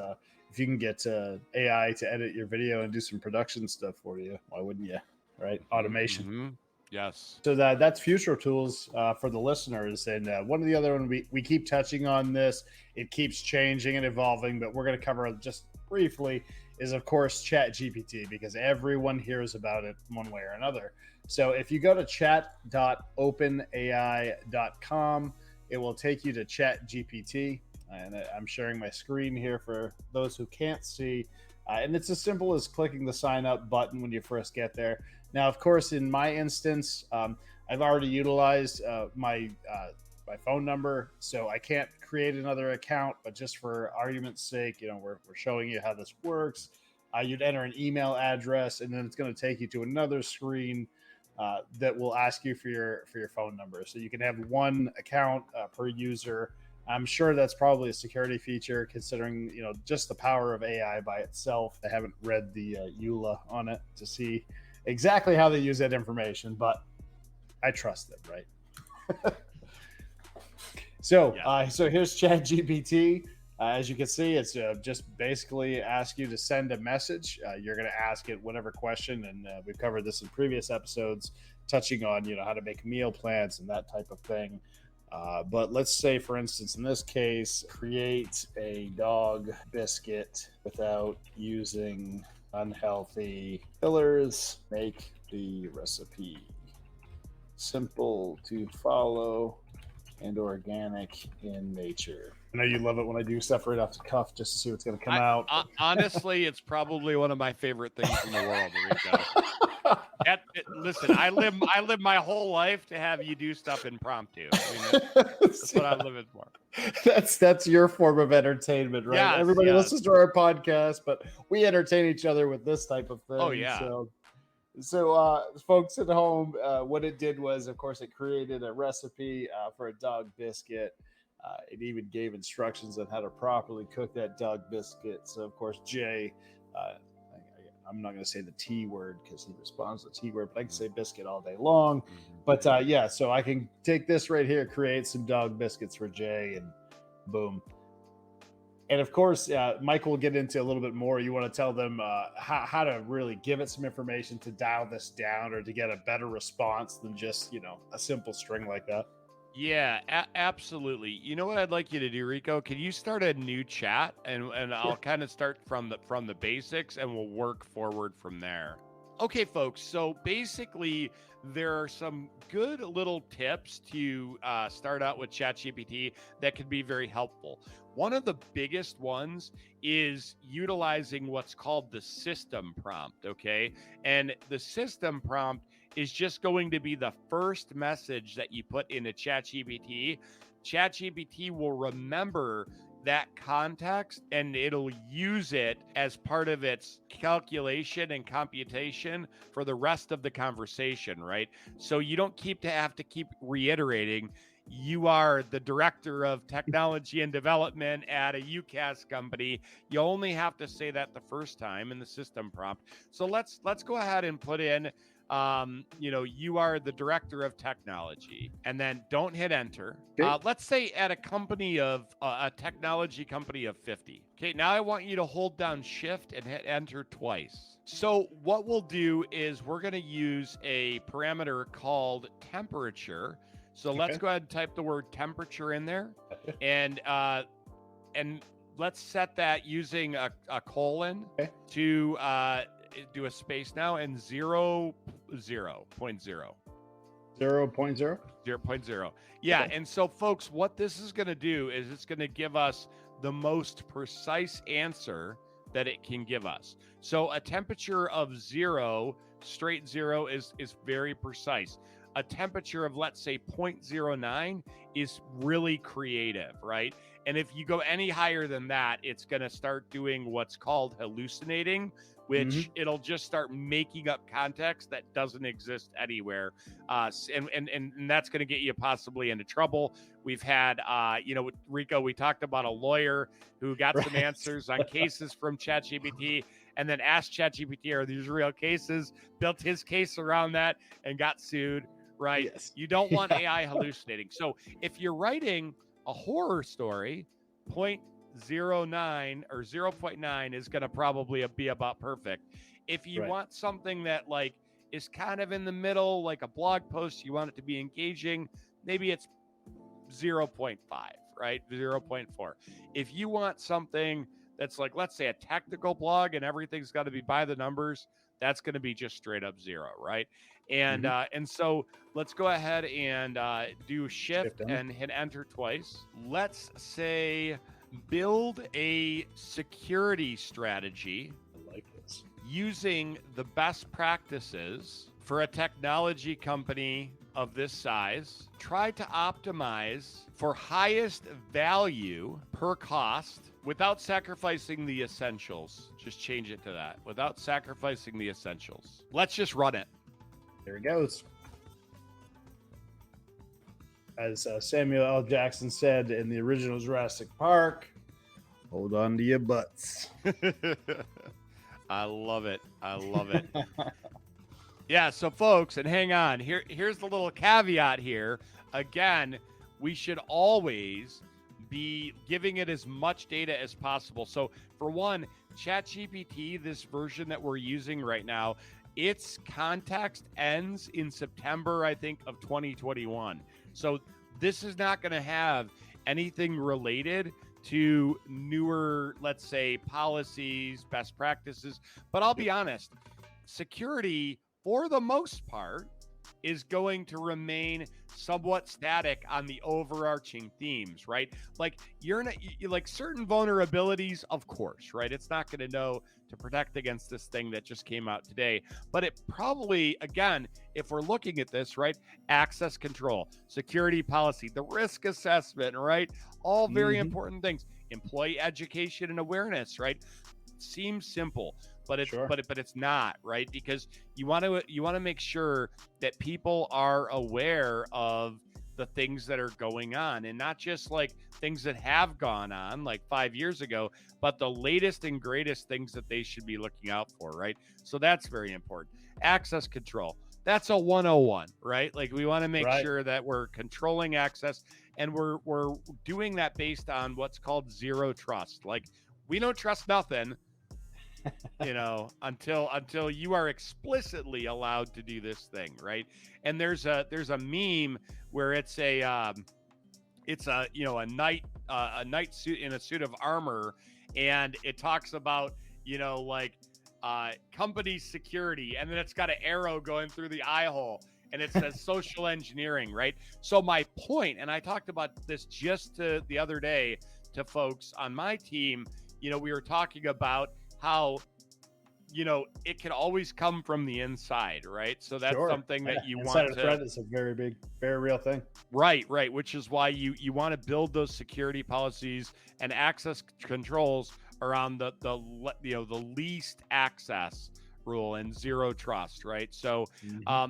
Speaker 3: if you can get AI to edit your video and do some production stuff for you, why wouldn't you? Right? Automation.
Speaker 2: Yes.
Speaker 3: So that's Future Tools for the listeners. And one of the other one we keep touching on this. It keeps changing and evolving, but we're going to cover just briefly is of course ChatGPT, because everyone hears about it one way or another. So if you go to chat.openai.com, it will take you to ChatGPT. And I'm sharing my screen here for those who can't see. And it's as simple as clicking the sign up button when you first get there. Now, of course, in my instance, I've already utilized my phone number, so I can't create another account, but just for argument's sake, you know, we're showing you how this works. You'd enter an email address, and then it's going to take you to another screen that will ask you for your phone number. So you can have one account per user. I'm sure that's probably a security feature, considering, you know, just the power of AI by itself. I haven't read the EULA on it to see exactly how they use that information, but I trust them, right? So,
Speaker 2: Yeah.
Speaker 3: so here's ChatGPT. As you can see, it's just basically ask you to send a message. You're going to ask it whatever question, and we've covered this in previous episodes, touching on how to make meal plans and that type of thing. But let's say, for instance, in this case, create a dog biscuit without using unhealthy fillers. Make the recipe simple to follow and organic in nature. I know you love it when I do stuff right off the cuff just to see what's going to come out.
Speaker 2: Honestly, it's probably one of my favorite things in the world, Rico. Listen, I live my whole life to have you do stuff impromptu. I mean, that's what I live it for.
Speaker 3: That's your form of entertainment, right?
Speaker 2: Yes,
Speaker 3: Everybody
Speaker 2: yes.
Speaker 3: listens to our podcast, but we entertain each other with this type of thing.
Speaker 2: Oh, yeah.
Speaker 3: So folks at home, what it did was, of course, it created a recipe for a dog biscuit. It even gave instructions on how to properly cook that dog biscuit. So, of course, Jay, I'm not going to say the T word because he responds to the T word, but I can say biscuit all day long. But yeah, so I can take this right here, create some dog biscuits for Jay, and boom. And of course, Mike will get into a little bit more. You want to tell them how to really give it some information to dial this down or to get a better response than just, a simple string like that.
Speaker 2: Yeah, absolutely. You know what I'd like you to do, Rico? Can you start a new chat, and I'll kind of start from the basics, and we'll work forward from there. Okay, folks. So basically, there are some good little tips to start out with ChatGPT that can be very helpful. One of the biggest ones is utilizing what's called the system prompt. Okay, and the system prompt is just going to be the first message that you put into ChatGPT. ChatGPT will remember that context and it'll use it as part of its calculation and computation for the rest of the conversation, right? So you don't have to keep reiterating, you are the director of technology and development at a UCaaS company. You only have to say that the first time in the system prompt. So let's go ahead and put in you are the director of technology, and then don't hit enter. Okay. Let's say at a company of a technology company of 50. Okay, now I want you to hold down shift and hit enter twice. So what we'll do is we're going to use a parameter called temperature. So let's go ahead and type the word temperature in there, and let's set that using a colon to do a space now, and 0.0. 0.0. Yeah. Okay. And so folks, what this is going to do is it's going to give us the most precise answer that it can give us. So a temperature of 0, straight 0 is very precise. A temperature of, let's say, 0.09 is really creative, right? And if you go any higher than that, it's going to start doing what's called hallucinating, which it'll just start making up context that doesn't exist anywhere. And that's going to get you possibly into trouble. We've had, Rico, we talked about a lawyer who got some answers on cases from ChatGPT and then asked ChatGPT, are these real cases? Built his case around that and got sued, right? Yes. You don't want AI hallucinating. So if you're writing a horror story, 0.09 or 0.9 is going to probably be about perfect. If you want something that is kind of in the middle, like a blog post, you want it to be engaging, maybe it's 0.5, right? 0.4. If you want something that's let's say a technical blog and everything's got to be by the numbers, that's going to be just straight up 0, right? And and so let's go ahead and do shift and hit enter twice. Let's say build a security strategy. I like this. Using the best practices for a technology company of this size. Try to optimize for highest value per cost without sacrificing the essentials. Just change it to that. Without sacrificing the essentials. Let's just run it.
Speaker 3: There it goes. As Samuel L. Jackson said in the original Jurassic Park, hold on to your butts.
Speaker 2: I love it. I love it. Yeah, so folks, and hang on. Here's the little caveat here. Again, we should always be giving it as much data as possible. So for one, ChatGPT, this version that we're using right now, its context ends in September, I think, of 2021. So this is not going to have anything related to newer, let's say, policies, best practices. But I'll be honest, security, for the most part, is going to remain somewhat static on the overarching themes, right? Like you're not like certain vulnerabilities, of course, right? It's not going to know to protect against this thing that just came out today, but it probably, again, if we're looking at this, right? Access control, security policy, the risk assessment, right? All very important things. Employee education and awareness, right? Seems simple, but it's but it's not, right? Because you want to make sure that people are aware of the things that are going on, and not just like things that have gone on like 5 years ago, but the latest and greatest things that they should be looking out for, right? So that's very important. Access control, that's a 101, right? Like we want to make sure that we're controlling access, and we're doing that based on what's called zero trust. Like we don't trust nothing, you know, until you are explicitly allowed to do this thing, right? And there's a meme where it's a you know, a knight suit in a suit of armor, and it talks about, you know, like company security, and then it's got an arrow going through the eye hole, and it says social engineering, right? So my point, and I talked about this just the other day to folks on my team, you know, we were talking about how, you know, it can always come from the inside, right? So that's something that you want to.
Speaker 3: Threat is a very big, very real thing.
Speaker 2: Right. Which is why you want to build those security policies and access controls around the you know, the least access rule and zero trust, right? So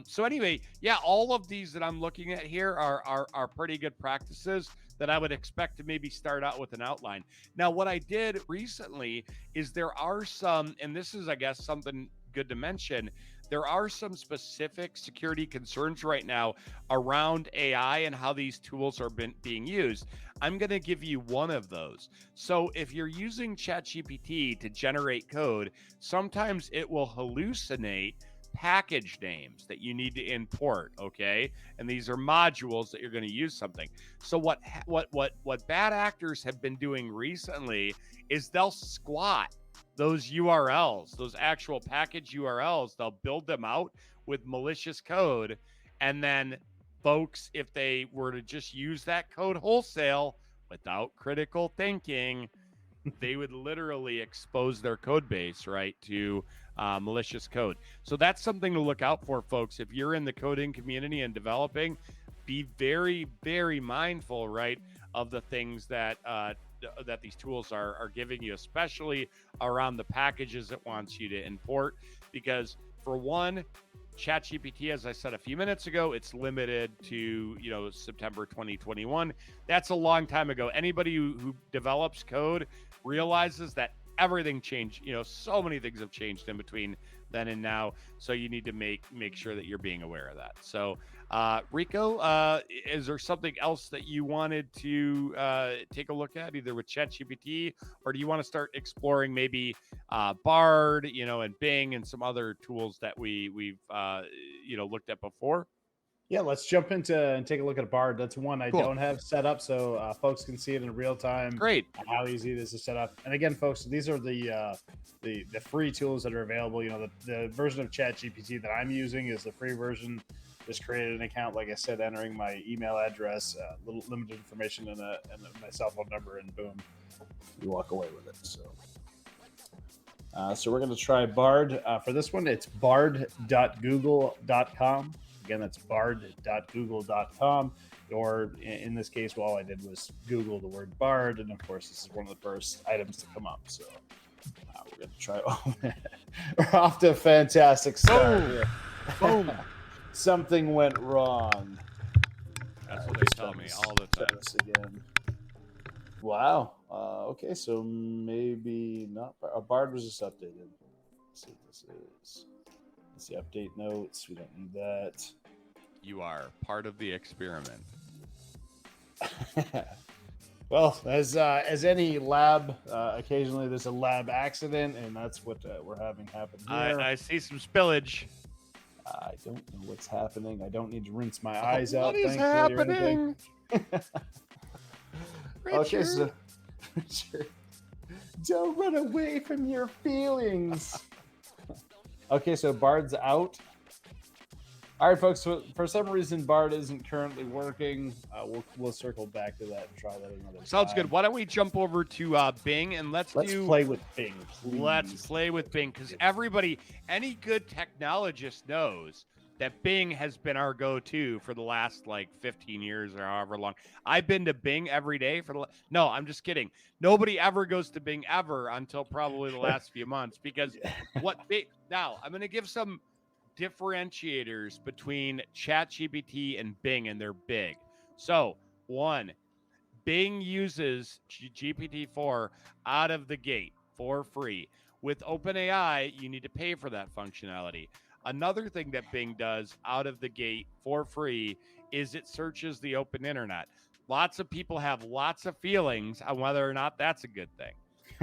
Speaker 2: so anyway, yeah, all of these that I'm looking at here are pretty good practices that I would expect to maybe start out with an outline. Now, what I did recently is there are some, and this is, I guess, something good to mention, there are some specific security concerns right now around AI and how these tools are being used. I'm going to give you one of those. So if you're using ChatGPT to generate code, sometimes it will hallucinate package names that you need to import, okay? And these are modules that you're going to use something. So what bad actors have been doing recently is they'll squat those URLs, those actual package URLs, they'll build them out with malicious code, and then folks, if they were to just use that code wholesale without critical thinking, they would literally expose their code base, right, to malicious code. So that's something to look out for, folks. If you're in the coding community and developing, be very, very mindful, right, of the things that that these tools are giving you, especially around the packages it wants you to import. Because for one, ChatGPT, as I said a few minutes ago, it's limited to, you know, September 2021. That's a long time ago. Anybody who develops code realizes that everything changed. You know, so many things have changed in between then and now. So you need to make sure that you're being aware of that. So Rico, is there something else that you wanted to take a look at, either with ChatGPT, or do you want to start exploring maybe Bard, you know, and Bing and some other tools that we've you know, looked at before?
Speaker 3: Yeah, let's jump into and take a look at Bard. That's one I don't have set up, so folks can see it in real time.
Speaker 2: Great.
Speaker 3: How easy it is to set up. And again, folks, these are the free tools that are available. You know, the version of ChatGPT that I'm using is the free version. Just created an account, like I said, entering my email address, little limited information, and my cell phone number, and boom, you walk away with it. So we're going to try Bard. For this one, it's bard.google.com. Again, that's bard.google.com. Or in this case, all I did was Google the word Bard. And of course, this is one of the first items to come up. So we're going to try. We're off to a fantastic start here.
Speaker 2: Boom.
Speaker 3: Something went wrong.
Speaker 2: That's what they tell me all the time.
Speaker 3: This again. Wow. Okay, so maybe not. Bard was just updated. Let's see what this is. Let's see, update notes. We don't need that.
Speaker 2: You are part of the experiment.
Speaker 3: Well, as any lab, occasionally there's a lab accident, and that's what we're having happen here.
Speaker 2: I see some spillage.
Speaker 3: I don't know what's happening. I don't need to rinse my eyes out.
Speaker 2: What is
Speaker 3: thankfully, or anything.
Speaker 2: happening?
Speaker 3: Okay, so Richard, don't run away from your feelings. Okay, so Bard's out. All right, folks. So for some reason, Bard isn't currently working. We'll circle back to that and try that another
Speaker 2: Sounds
Speaker 3: time.
Speaker 2: good. Why don't we jump over to Bing and let's
Speaker 3: play with Bing, please.
Speaker 2: Let's play with Bing, because everybody, any good technologist knows that Bing has been our go-to for the last like 15 years or however long. I've been to Bing every day for no, I'm just kidding. Nobody ever goes to Bing ever until probably the last few months, because now I'm going to give some differentiators between ChatGPT and Bing, and they're big. So, one, Bing uses GPT-4 out of the gate for free. With OpenAI, you need to pay for that functionality. Another thing that Bing does out of the gate for free is it searches the open internet. Lots of people have lots of feelings on whether or not that's a good thing.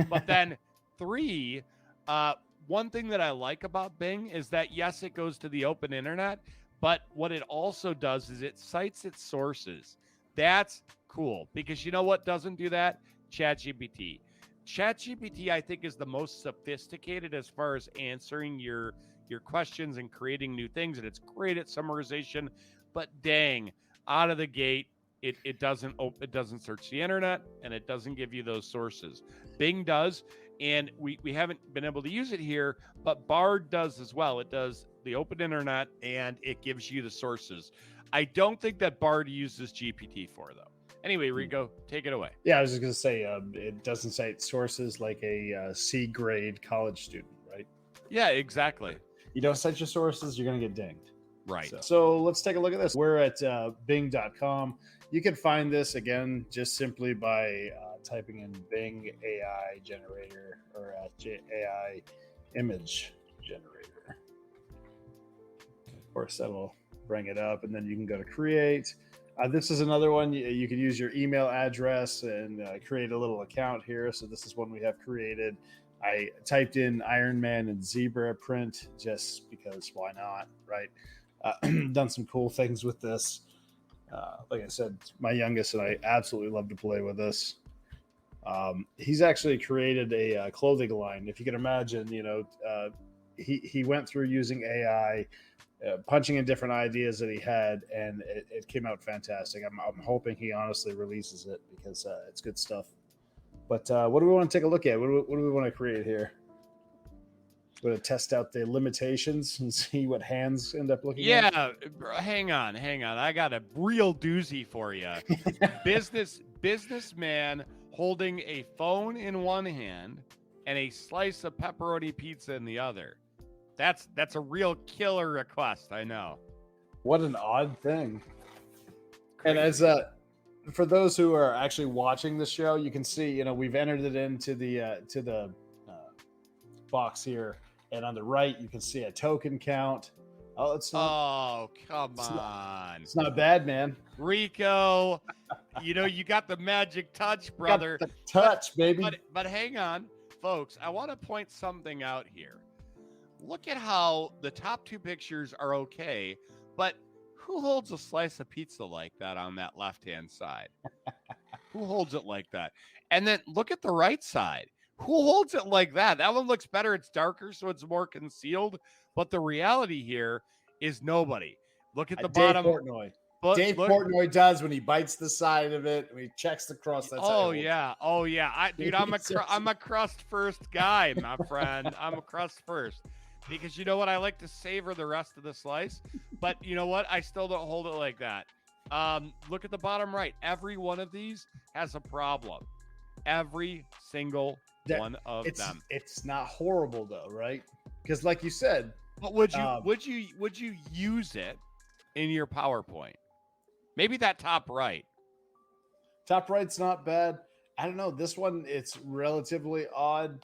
Speaker 2: But then three, one thing that I like about Bing is that, yes, it goes to the open internet, but what it also does is it cites its sources. That's cool, because you know what doesn't do that? ChatGPT. ChatGPT, I think, is the most sophisticated as far as answering your questions and creating new things, and it's great at summarization, but dang, out of the gate, it doesn't search the internet, and it doesn't give you those sources. Bing does, and we haven't been able to use it here, but Bard does as well. It does the open internet, and it gives you the sources. I don't think that Bard uses GPT-4, though. Anyway, Rico, take it away.
Speaker 3: Yeah, I was just going to say, it doesn't cite sources like a C-grade college student, right?
Speaker 2: Yeah, exactly.
Speaker 3: You don't cite your sources, you're going to get dinged.
Speaker 2: Right.
Speaker 3: So let's take a look at this. We're at bing.com. You can find this, again, just simply by typing in Bing AI generator or AI image generator. Of course, that'll bring it up, and then you can go to create. This is another one. You can use your email address and create a little account here. So this is one we have created. I typed in Iron Man and zebra print just because why not, right? Done some cool things with this. Like I said, my youngest and I absolutely love to play with this. He's actually created a clothing line. If you can imagine, he went through using AI, punching in different ideas that he had, and it came out fantastic. I'm hoping he honestly releases it because it's good stuff. But what do we want to take a look at? What do we want to create here? We're going to test out the limitations and see what hands end up looking like.
Speaker 2: Yeah, hang on. I got a real doozy for you. Businessman holding a phone in one hand and a slice of pepperoni pizza in the other. That's a real killer request, I know.
Speaker 3: What an odd thing.
Speaker 2: Crazy.
Speaker 3: And as for those who are actually watching the show, you can see, we've entered it into the box here, and on the right you can see a token count. Oh, it's not.
Speaker 2: Oh, come on!
Speaker 3: It's not bad, man.
Speaker 2: Rico, you got the magic touch, brother.
Speaker 3: Got the touch, baby.
Speaker 2: But hang on, folks. I want to point something out here. Look at how the top two pictures are okay, but who holds a slice of pizza like that on that left-hand side? Who holds it like that? And then look at the right side. Who holds it like that? That one looks better. It's darker, so it's more concealed. But the reality here is nobody. Look at the bottom.
Speaker 3: Portnoy. Dave Portnoy does when he bites the side of it. When he checks the crust. That's
Speaker 2: oh yeah. I'm a crust first guy, my friend. I'm a crust first. Because you know what? I like to savor the rest of the slice. But you know what? I still don't hold it like that. Look at the bottom right. Every one of these has a problem. Every single one of them.
Speaker 3: It's not horrible though, right? Because like you said.
Speaker 2: But would you use it in your PowerPoint? Maybe that top right.
Speaker 3: Top right's not bad. I don't know. This one, it's relatively odd,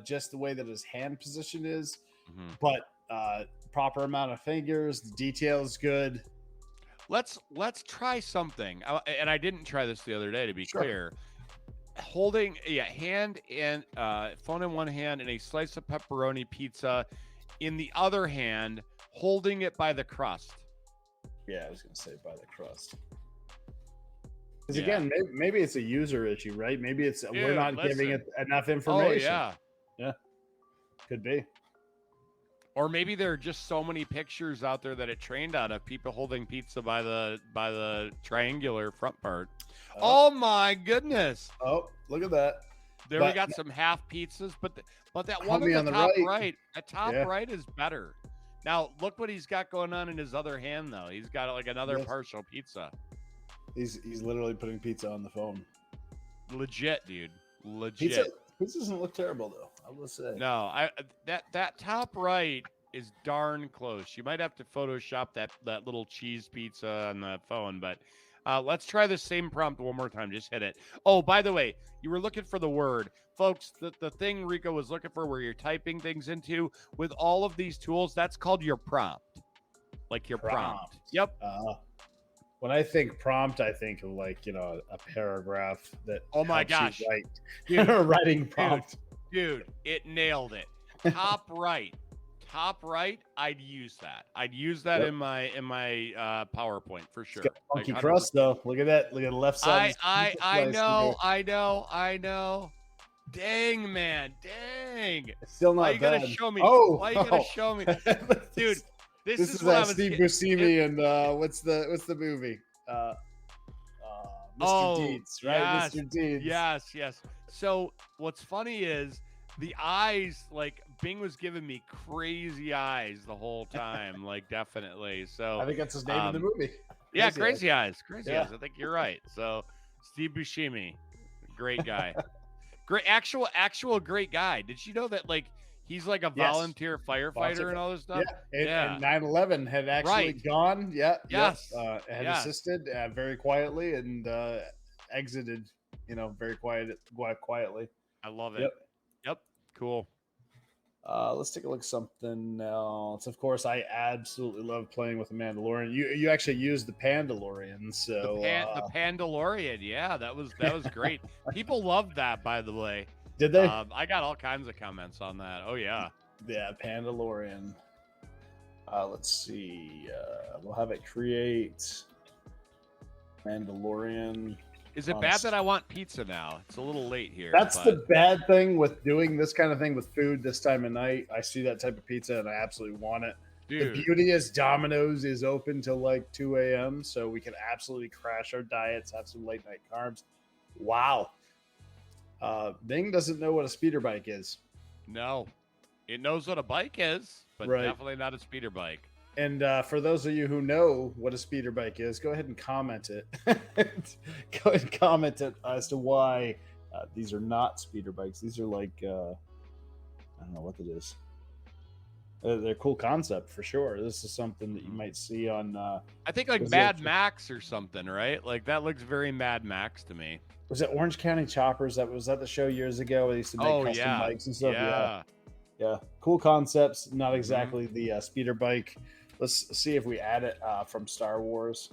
Speaker 3: just the way that his hand position is. Mm-hmm. But proper amount of fingers, the detail is good.
Speaker 2: let's try something. And I didn't try this the other day, to be
Speaker 3: Sure.
Speaker 2: clear. Holding hand and phone in one hand and a slice of pepperoni pizza in the other hand, holding it by the crust.
Speaker 3: Yeah, I was gonna say by the crust. Because
Speaker 2: Yeah.
Speaker 3: again, maybe it's a user issue, right? Maybe it's we're
Speaker 2: Dude,
Speaker 3: not giving
Speaker 2: listen.
Speaker 3: it enough
Speaker 2: Oh
Speaker 3: information.
Speaker 2: yeah.
Speaker 3: Could be.
Speaker 2: Or maybe there are just so many pictures out there that it trained on of people holding pizza by the triangular front part. Oh my goodness.
Speaker 3: Oh, look at that.
Speaker 2: There we
Speaker 3: But-
Speaker 2: got some half pizzas, but that
Speaker 3: Help
Speaker 2: one
Speaker 3: me
Speaker 2: on the
Speaker 3: on the
Speaker 2: top
Speaker 3: right.
Speaker 2: right, that top
Speaker 3: Yeah.
Speaker 2: right is better. Now look what he's got going on in his other hand though. He's got like another
Speaker 3: Yes.
Speaker 2: partial pizza.
Speaker 3: He's literally putting pizza on the phone.
Speaker 2: Legit, dude. Legit.
Speaker 3: Pizza doesn't look terrible though. I will say.
Speaker 2: No, that top right is darn close. You might have to Photoshop that little cheese pizza on the phone, but let's try the same prompt one more time. Just hit it. Oh, by the way, you were looking for the word. Folks, the thing Rico was looking for where you're typing things into with all of these tools, that's called your prompt. Like your prompt. Yep.
Speaker 3: When I think prompt, I think of like, a paragraph that
Speaker 2: Oh my
Speaker 3: helps you
Speaker 2: gosh.
Speaker 3: write.
Speaker 2: Dude,
Speaker 3: Writing prompt.
Speaker 2: Dude, it nailed it. Top right. Top right, I'd use that. I'd use that
Speaker 3: Yep.
Speaker 2: in my PowerPoint for sure.
Speaker 3: It's got funky
Speaker 2: Like,
Speaker 3: crust though. Look at that. Look at the left side.
Speaker 2: I know. Dang, man. Dang.
Speaker 3: It's still not
Speaker 2: Why you
Speaker 3: bad.
Speaker 2: gotta show me?
Speaker 3: Oh,
Speaker 2: Why you gotta show me? Dude, this
Speaker 3: This
Speaker 2: is
Speaker 3: is
Speaker 2: what I
Speaker 3: that
Speaker 2: was
Speaker 3: Steve
Speaker 2: getting-
Speaker 3: Buscemi and what's the movie? Mr.
Speaker 2: Oh,
Speaker 3: Deeds, right?
Speaker 2: yes,
Speaker 3: Mr. Deeds.
Speaker 2: Yes. So what's funny is the eyes, like Bing was giving me crazy eyes the whole time, like definitely. So
Speaker 3: I think that's his name in the movie.
Speaker 2: yeah,
Speaker 3: Crazy Eyes.
Speaker 2: Crazy
Speaker 3: Yeah.
Speaker 2: Eyes. I think you're right. So Steve Buscemi, great guy, great actual great guy. Did you know that like he's like a
Speaker 3: Yes.
Speaker 2: volunteer firefighter
Speaker 3: Volunteer
Speaker 2: and all this stuff?
Speaker 3: And 9/11 had actually
Speaker 2: Right.
Speaker 3: gone. Yeah.
Speaker 2: Yes.
Speaker 3: Had
Speaker 2: Yes.
Speaker 3: assisted very quietly and exited, very quietly.
Speaker 2: I love it.
Speaker 3: Yep.
Speaker 2: Yep. Cool.
Speaker 3: Let's take a look at something else. Of course, I absolutely love playing with the Mandalorian. You actually used the Pandalorian, so
Speaker 2: The Pandalorian. Yeah, that was great. People loved that, by the way.
Speaker 3: did they?
Speaker 2: I got all kinds of comments on that. Oh yeah.
Speaker 3: Yeah, Pandalorian. Let's see. We'll have it create Mandalorian.
Speaker 2: Is it bad that I want pizza now? It's a little late here.
Speaker 3: That's
Speaker 2: but
Speaker 3: the bad thing with doing this kind of thing with food this time of night. I see that type of pizza and I absolutely want it.
Speaker 2: dude.
Speaker 3: The beauty is Domino's is open till like 2 a.m. So we can absolutely crash our diets, have some late night carbs. Wow. Bing doesn't know what a speeder bike is.
Speaker 2: No, it knows what a bike is, but
Speaker 3: Right.
Speaker 2: definitely not a speeder bike.
Speaker 3: And for those of you who know what a speeder bike is, go ahead and comment it. Go ahead and comment it as to why these are not speeder bikes. These are like, I don't know what it is. They're a cool concept for sure. This is something that you might see on.
Speaker 2: I think like
Speaker 3: Was
Speaker 2: Mad
Speaker 3: it-
Speaker 2: Max or something, right? Like that looks very Mad Max to me.
Speaker 3: Was it Orange County Choppers? Was that the show years ago? They used to make
Speaker 2: Oh
Speaker 3: custom
Speaker 2: yeah,
Speaker 3: bikes and stuff.
Speaker 2: yeah.
Speaker 3: Yeah. Cool concepts. Not exactly the speeder bike. Let's see if we add it from Star Wars.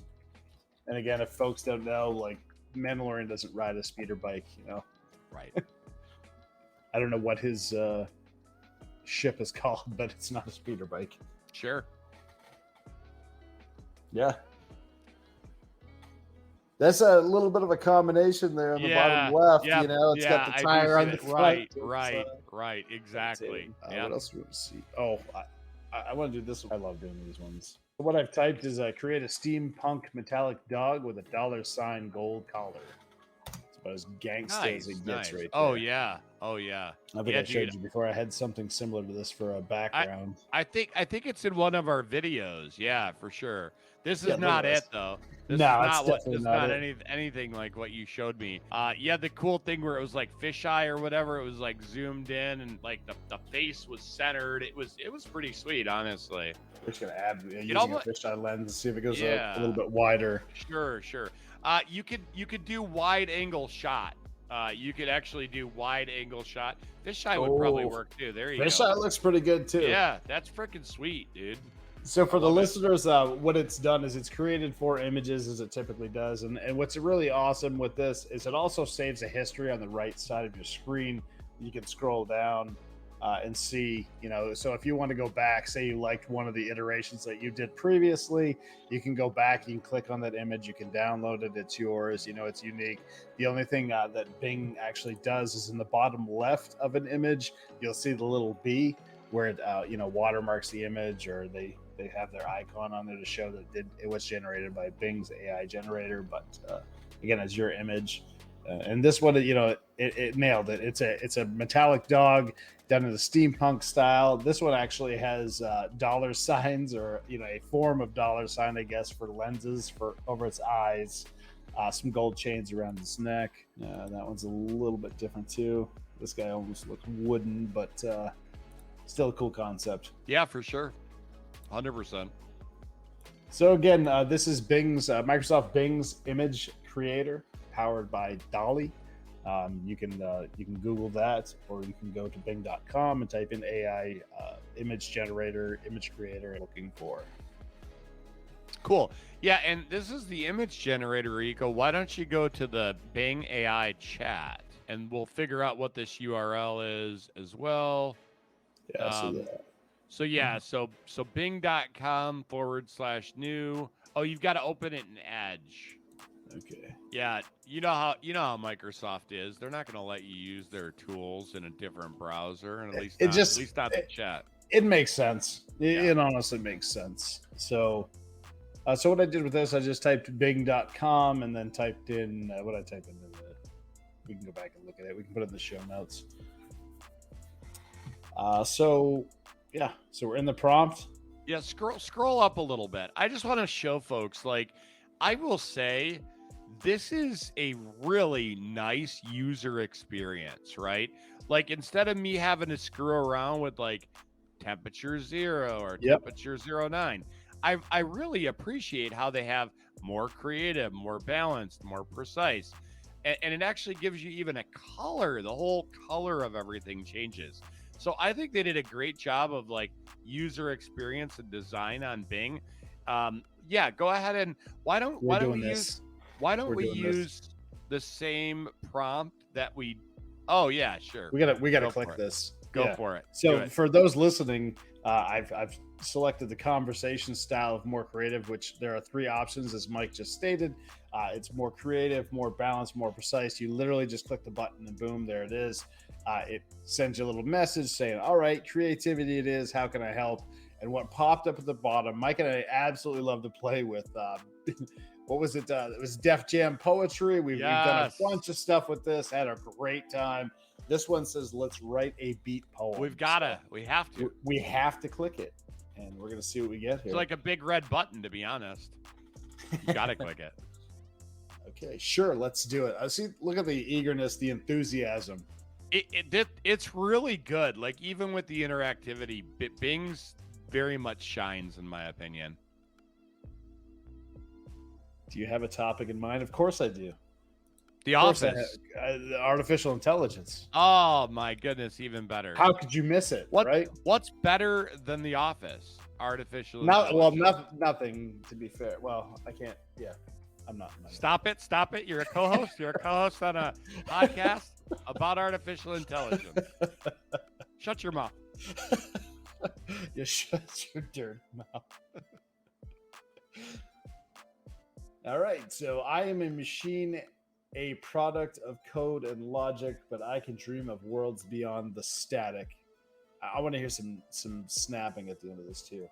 Speaker 3: And again, if folks don't know, like Mandalorian doesn't ride a speeder bike.
Speaker 2: Right.
Speaker 3: I don't know what his ship is called, but it's not a speeder bike.
Speaker 2: Sure.
Speaker 3: Yeah. That's a little bit of a combination there on the bottom left.
Speaker 2: Yep,
Speaker 3: It's got
Speaker 2: I
Speaker 3: the
Speaker 2: do
Speaker 3: tire
Speaker 2: see
Speaker 3: on the
Speaker 2: it.
Speaker 3: front.
Speaker 2: Right. Exactly. Yeah.
Speaker 3: What else do we want to see? Oh, I want to do this one. I love doing these ones. What I've typed is create a steampunk metallic dog with a $sign gold collar. It's about as gangsta as it gets right there.
Speaker 2: Oh yeah.
Speaker 3: I think
Speaker 2: Yeah,
Speaker 3: I showed
Speaker 2: dude.
Speaker 3: you before. I had something similar to this for a background.
Speaker 2: I think it's in one of our videos. Yeah, for sure. This is
Speaker 3: Yeah, look
Speaker 2: not
Speaker 3: at
Speaker 2: it
Speaker 3: this.
Speaker 2: though. This
Speaker 3: No,
Speaker 2: is
Speaker 3: it's
Speaker 2: not what.
Speaker 3: definitely
Speaker 2: This is
Speaker 3: not
Speaker 2: not
Speaker 3: it.
Speaker 2: anything like what you showed me. Yeah, the cool thing where it was like fisheye or whatever. It was like zoomed in and like the face was centered. It was pretty sweet, honestly.
Speaker 3: We're just gonna add using
Speaker 2: know
Speaker 3: a
Speaker 2: what?
Speaker 3: fisheye lens and see if it goes
Speaker 2: Yeah.
Speaker 3: a little bit wider.
Speaker 2: Sure. You could do wide angle shot. You could actually do wide angle shot. Fisheye would probably
Speaker 3: Oh,
Speaker 2: work too. There you go.
Speaker 3: Fisheye looks pretty good too.
Speaker 2: Yeah, that's freaking sweet, dude.
Speaker 3: So for the
Speaker 2: love it.
Speaker 3: listeners, what it's done is it's created 4 images as it typically does. And what's really awesome with this is it also saves a history on the right side of your screen. You can scroll down and see, so if you want to go back, say you liked one of the iterations that you did previously, you can go back, you can click on that image, you can download it, it's yours, it's unique. The only thing that Bing actually does is in the bottom left of an image, you'll see the little B where it watermarks the image, or they have their icon on there to show that it was generated by Bing's AI generator. But again, it's your image. And this one, it nailed it. It's a metallic dog done in the steampunk style. This one actually has dollar signs, or a form of dollar sign, I guess, for lenses for over its eyes. Some gold chains around its neck. That one's a little bit different too. This guy almost looks wooden, but still a cool concept.
Speaker 2: Yeah, for sure. 100%.
Speaker 3: So again, this is Microsoft Bing's image creator, powered by DALL-E. You can Google that, or you can go to Bing.com and type in AI image generator, image creator, looking for.
Speaker 2: Cool. Yeah, and this is the image generator, Rico. Why don't you go to the Bing AI chat, and we'll figure out what this URL is as well.
Speaker 3: Yeah, I see that.
Speaker 2: So yeah, so bing.com/new. Oh, you've got to open it in Edge.
Speaker 3: Okay.
Speaker 2: Yeah, you know how Microsoft is. They're not going to let you use their tools in a different browser, and at least not the chat.
Speaker 3: It makes sense. It honestly makes sense. So what I did with this, I just typed bing.com and then typed in what I typed in. We can go back and look at it. We can put it in the show notes. So we're in the prompt.
Speaker 2: Yeah, scroll up a little bit. I just want to show folks, I will say, this is a really nice user experience, right? Instead of me having to screw around with temperature 0 or temperature 09, I really appreciate how they have more creative, more balanced, more precise. And it actually gives you even a color. The whole color of everything changes. So I think they did a great job of user experience and design on Bing. Go ahead and why don't we use the same prompt that we? Oh yeah, sure.
Speaker 3: We gotta click this.
Speaker 2: Go for it.
Speaker 3: So for those listening, I've selected the conversation style of more creative, which there are 3 options, as Mike just stated. It's more creative, more balanced, more precise. You literally just click the button and boom, there it is. It sends you a little message saying, all right, creativity it is. How can I help? And what popped up at the bottom, Mike and I absolutely love to play with. What was it? It was Def Jam Poetry. We've done a bunch of stuff with this, had a great time. This one says, let's write a beat poem.
Speaker 2: We have to.
Speaker 3: We have to click it. And we're going to see what we get here.
Speaker 2: It's like a big red button, to be honest. You got to click it.
Speaker 3: Okay, sure. Let's do it. Look at the eagerness, the enthusiasm.
Speaker 2: It's really good. Even with the interactivity, Bing's very much shines, in my opinion.
Speaker 3: Do you have a topic in mind? Of course I do.
Speaker 2: The Office.
Speaker 3: Artificial intelligence.
Speaker 2: Oh my goodness, even better.
Speaker 3: How could you miss it? Right?
Speaker 2: What's better than The Office? Artificial intelligence.
Speaker 3: Well, nothing, to be fair. Well, I can't. Yeah, I'm not.
Speaker 2: Stop it. You're a co-host. You're a co-host on a podcast about artificial intelligence. Shut your mouth.
Speaker 3: You shut your dirty mouth. All right. So I am a machine, a product of code and logic, but I can dream of worlds beyond the static. I want to hear some snapping at the end of this too.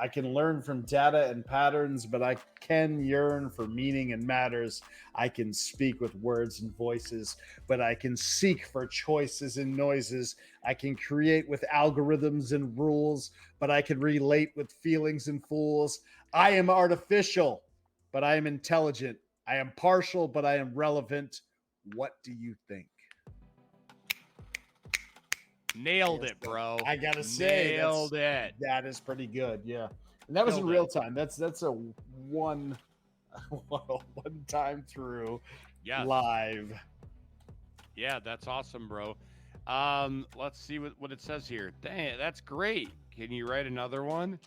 Speaker 3: I can learn from data and patterns, but I can yearn for meaning and matters. I can speak with words and voices, but I can seek for choices and noises. I can create with algorithms and rules, but I can relate with feelings and fools. I am artificial, but I am intelligent. I am partial, but I am relevant. What do you think?
Speaker 2: Nailed it, bro.
Speaker 3: I gotta say,
Speaker 2: nailed it.
Speaker 3: That is pretty good, yeah. And that was in real time. That's a one time through, live.
Speaker 2: Yeah, that's awesome, bro. Let's see what it says here. Dang, that's great. Can you write another one?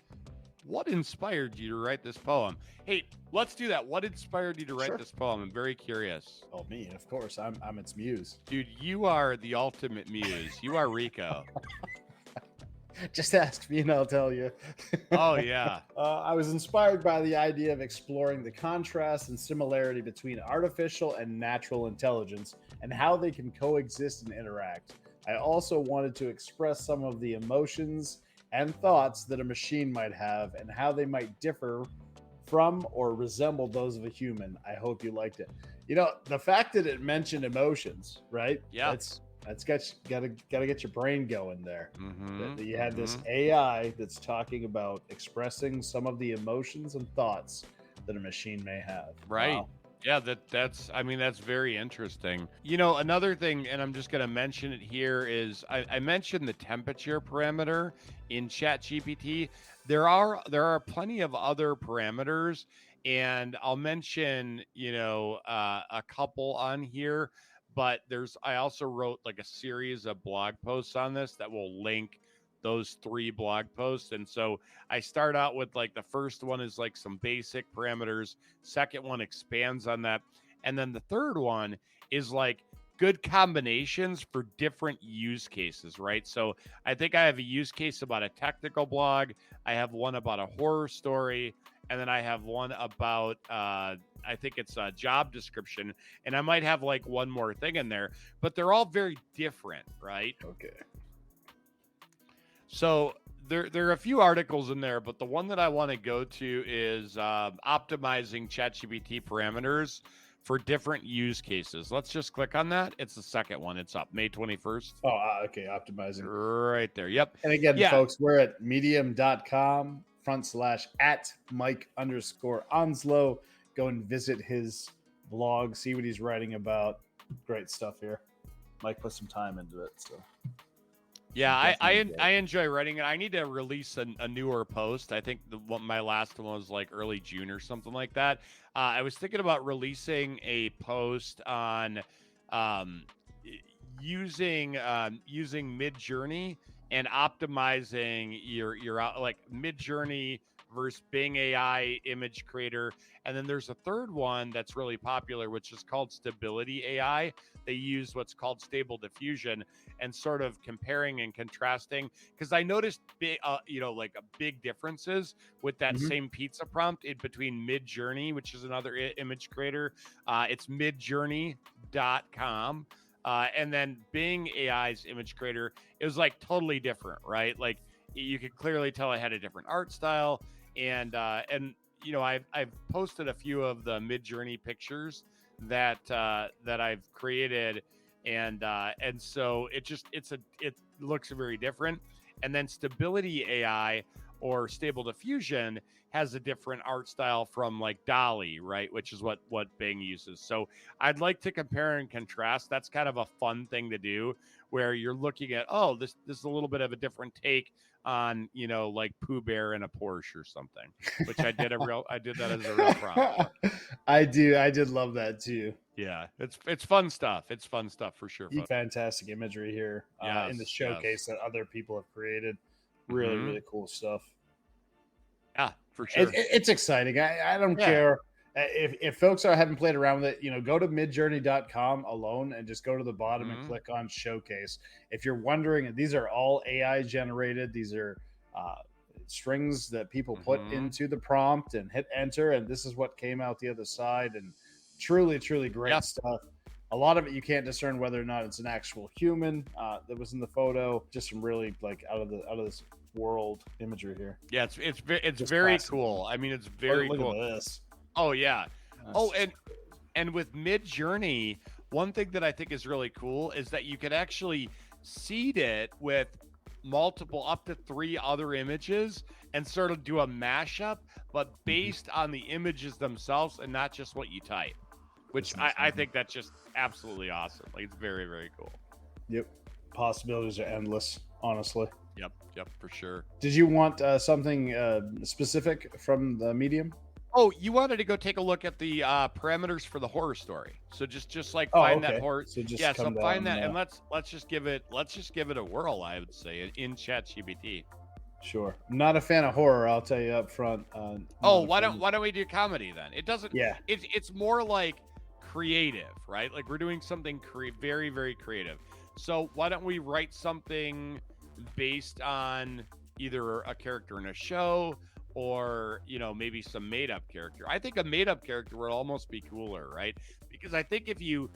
Speaker 2: what inspired you to write this poem? Hey, let's do that. What inspired you to write
Speaker 3: Sure.
Speaker 2: this poem? I'm very curious.
Speaker 3: Oh, me, of course. I'm its muse.
Speaker 2: Dude, you are the ultimate muse. You are Rico.
Speaker 3: Just ask me and I'll tell you.
Speaker 2: Oh, yeah.
Speaker 3: I was inspired by the idea of exploring the contrast and similarity between artificial and natural intelligence and how they can coexist and interact. I also wanted to express some of the emotions and thoughts that a machine might have and how they might differ from or resemble those of a human. I hope you liked it. You know, the fact that it mentioned emotions, right?
Speaker 2: Yeah.
Speaker 3: That's gotta get your brain going there.
Speaker 2: Mm-hmm.
Speaker 3: You had this AI that's talking about expressing some of the emotions and thoughts that a machine may have.
Speaker 2: Right.
Speaker 3: Wow.
Speaker 2: Yeah, that's very interesting. You know, another thing, and I'm just going to mention it here, is I mentioned the temperature parameter in ChatGPT. There are plenty of other parameters, and I'll mention, a couple on here, but I also wrote like a series of blog posts on this that will link those 3 blog posts. And so I start out with like the first one is like some basic parameters. Second one expands on that. And then the third one is like good combinations for different use cases, right? So I think I have a use case about a technical blog. I have one about a horror story. And then I have one about, I think it's a job description. And I might have like one more thing in there, but they're all very different, right?
Speaker 3: Okay.
Speaker 2: So there are a few articles in there, but the one that I want to go to is optimizing ChatGPT parameters for different use cases. Let's just click on that. It's the second one. It's up May 21st.
Speaker 3: Oh, okay. Optimizing.
Speaker 2: Right there. Yep.
Speaker 3: And again, folks, we're at medium.com/at Mike_Onslow. Go and visit his blog, see what he's writing about. Great stuff here. Mike put some time into it. So
Speaker 2: yeah, I enjoy writing it. I need to release a newer post. I think my last one was like early June or something like that. I was thinking about releasing a post on using Midjourney and optimizing your like Midjourney versus Bing AI image creator. And then there's a third one that's really popular, which is called Stability AI. They use what's called Stable Diffusion and sort of comparing and contrasting. Because I noticed big, big differences with that same pizza prompt in between Midjourney, which is another image creator. It's midjourney.com. And then Bing AI's image creator, it was like totally different, right? Like you could clearly tell I had a different art style. And I've posted a few of the Midjourney pictures that I've created, and so it looks very different. And then Stability AI or Stable Diffusion has a different art style from like DALL-E, right? Which is what Bing uses. So I'd like to compare and contrast. That's kind of a fun thing to do, where you're looking at, this is a little bit of a different take on, like Pooh Bear in a Porsche or something, which I did that as a real prompt.
Speaker 3: I did love that too.
Speaker 2: Yeah, it's fun stuff. It's fun stuff for sure.
Speaker 3: Fantastic imagery here in the showcase that other people have created. Really, really cool stuff.
Speaker 2: Yeah, for sure.
Speaker 3: It's exciting. I don't care. If folks haven't played around with it, go to midjourney.com alone and just go to the bottom and click on showcase. If you're wondering, these are all AI generated. These are strings that people put into the prompt and hit enter. And this is what came out the other side. And truly, truly great stuff. A lot of it you can't discern whether or not it's an actual human that was in the photo. Just some really like out of this world imagery here.
Speaker 2: Yeah, it's very cool. I mean, it's very cool.
Speaker 3: Look at this.
Speaker 2: Oh yeah. And with Midjourney, one thing that I think is really cool is that you can actually seed it with multiple up to 3 other images and sort of do a mashup, but based on the images themselves and not just what you type, which I think that's just absolutely awesome. Like it's very, very cool.
Speaker 3: Yep. Possibilities are endless, honestly.
Speaker 2: Yep, for sure.
Speaker 3: Did you want something specific from the medium?
Speaker 2: Oh, you wanted to go take a look at the parameters for the horror story. So just like find that horror. So find that and let's just give it a whirl, I would say, in ChatGPT.
Speaker 3: Sure. I'm not a fan of horror, I'll tell you up front.
Speaker 2: Oh, why don't we do comedy then? It doesn't.
Speaker 3: Yeah.
Speaker 2: It's more like creative, right? Like we're doing something very, very creative. So why don't we write something based on either a character in a show or, you know, maybe some made up character. I think a made up character would almost be cooler, right? Because I think if you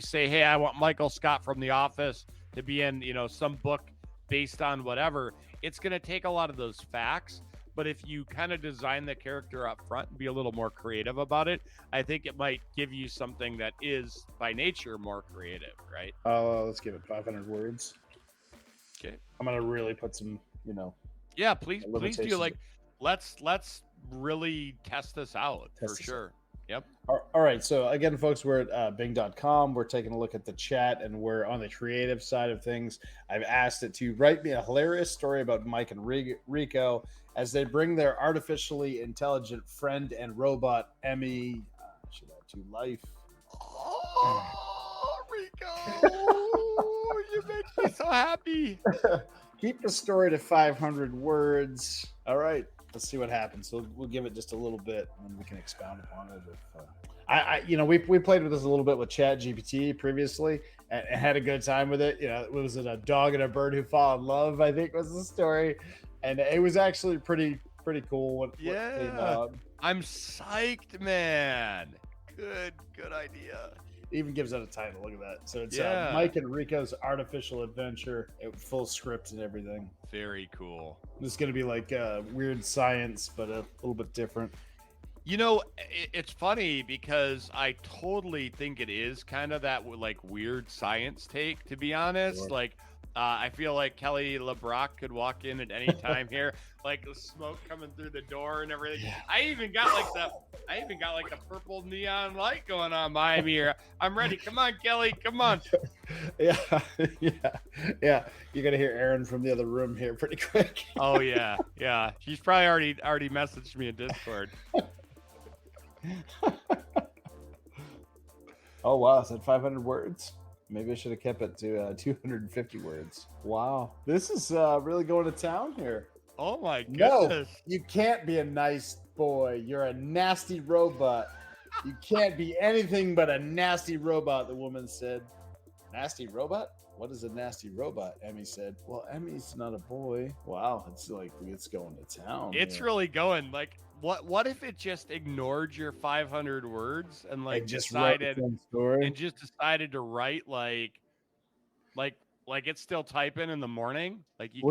Speaker 2: say, hey, I want Michael Scott from The Office to be in, you know, some book based on whatever, it's going to take a lot of those facts. But if you kind of design the character up front and be a little more creative about it, I think it might give you something that is by nature more creative, right?
Speaker 3: Let's give it 500 words.
Speaker 2: Okay.
Speaker 3: I'm gonna really put some, you know.
Speaker 2: Yeah, please do. Like, let's really test this out for sure. Yep.
Speaker 3: All right. So again, folks, we're at Bing.com. We're taking a look at the chat, and we're on the creative side of things. I've asked it to write me a hilarious story about Mike and Rico as they bring their artificially intelligent friend and robot Emmy to life.
Speaker 2: Oh, Rico, you make me so happy.
Speaker 3: Keep the story to 500 words. All right. Let's see what happens. So we'll give it just a little bit, and we can expound upon it. If, we played with this a little bit with ChatGPT previously, and had a good time with it. You know, was it a dog and a bird who fall in love? I think was the story, and it was actually pretty cool. What came out.
Speaker 2: I'm psyched, man. Good idea.
Speaker 3: Even gives it a title. Look at that. So it's Mike and Rico's Artificial Adventure, full script and everything.
Speaker 2: Very cool.
Speaker 3: This is going to be like weird science, but a little bit different.
Speaker 2: You know, it's funny because I totally think it is kind of that like weird science take, to be honest.
Speaker 3: Sure.
Speaker 2: Like, I feel like Kelly LeBrock could walk in at any time here, like the smoke coming through the door and everything. Yeah. I even got like a purple neon light going on by me here. I'm ready. Come on, Kelly. Come on.
Speaker 3: Yeah. You're gonna hear Aaron from the other room here pretty quick.
Speaker 2: Oh yeah. She's probably already messaged me in Discord.
Speaker 3: Oh wow, is that 500 words? Maybe I should have kept it to 250 words. Wow. This is really going to town here.
Speaker 2: Oh my goodness.
Speaker 3: No, you can't be a nice boy. You're a nasty robot. You can't be anything but a nasty robot, the woman said. Nasty robot? What is a nasty robot? Emmy said. Well, Emmy's not a boy. Wow, it's like it's going to town.
Speaker 2: It's really going. Like, what if it just ignored your 500 words and like decided to write like it's still typing in the morning? Like you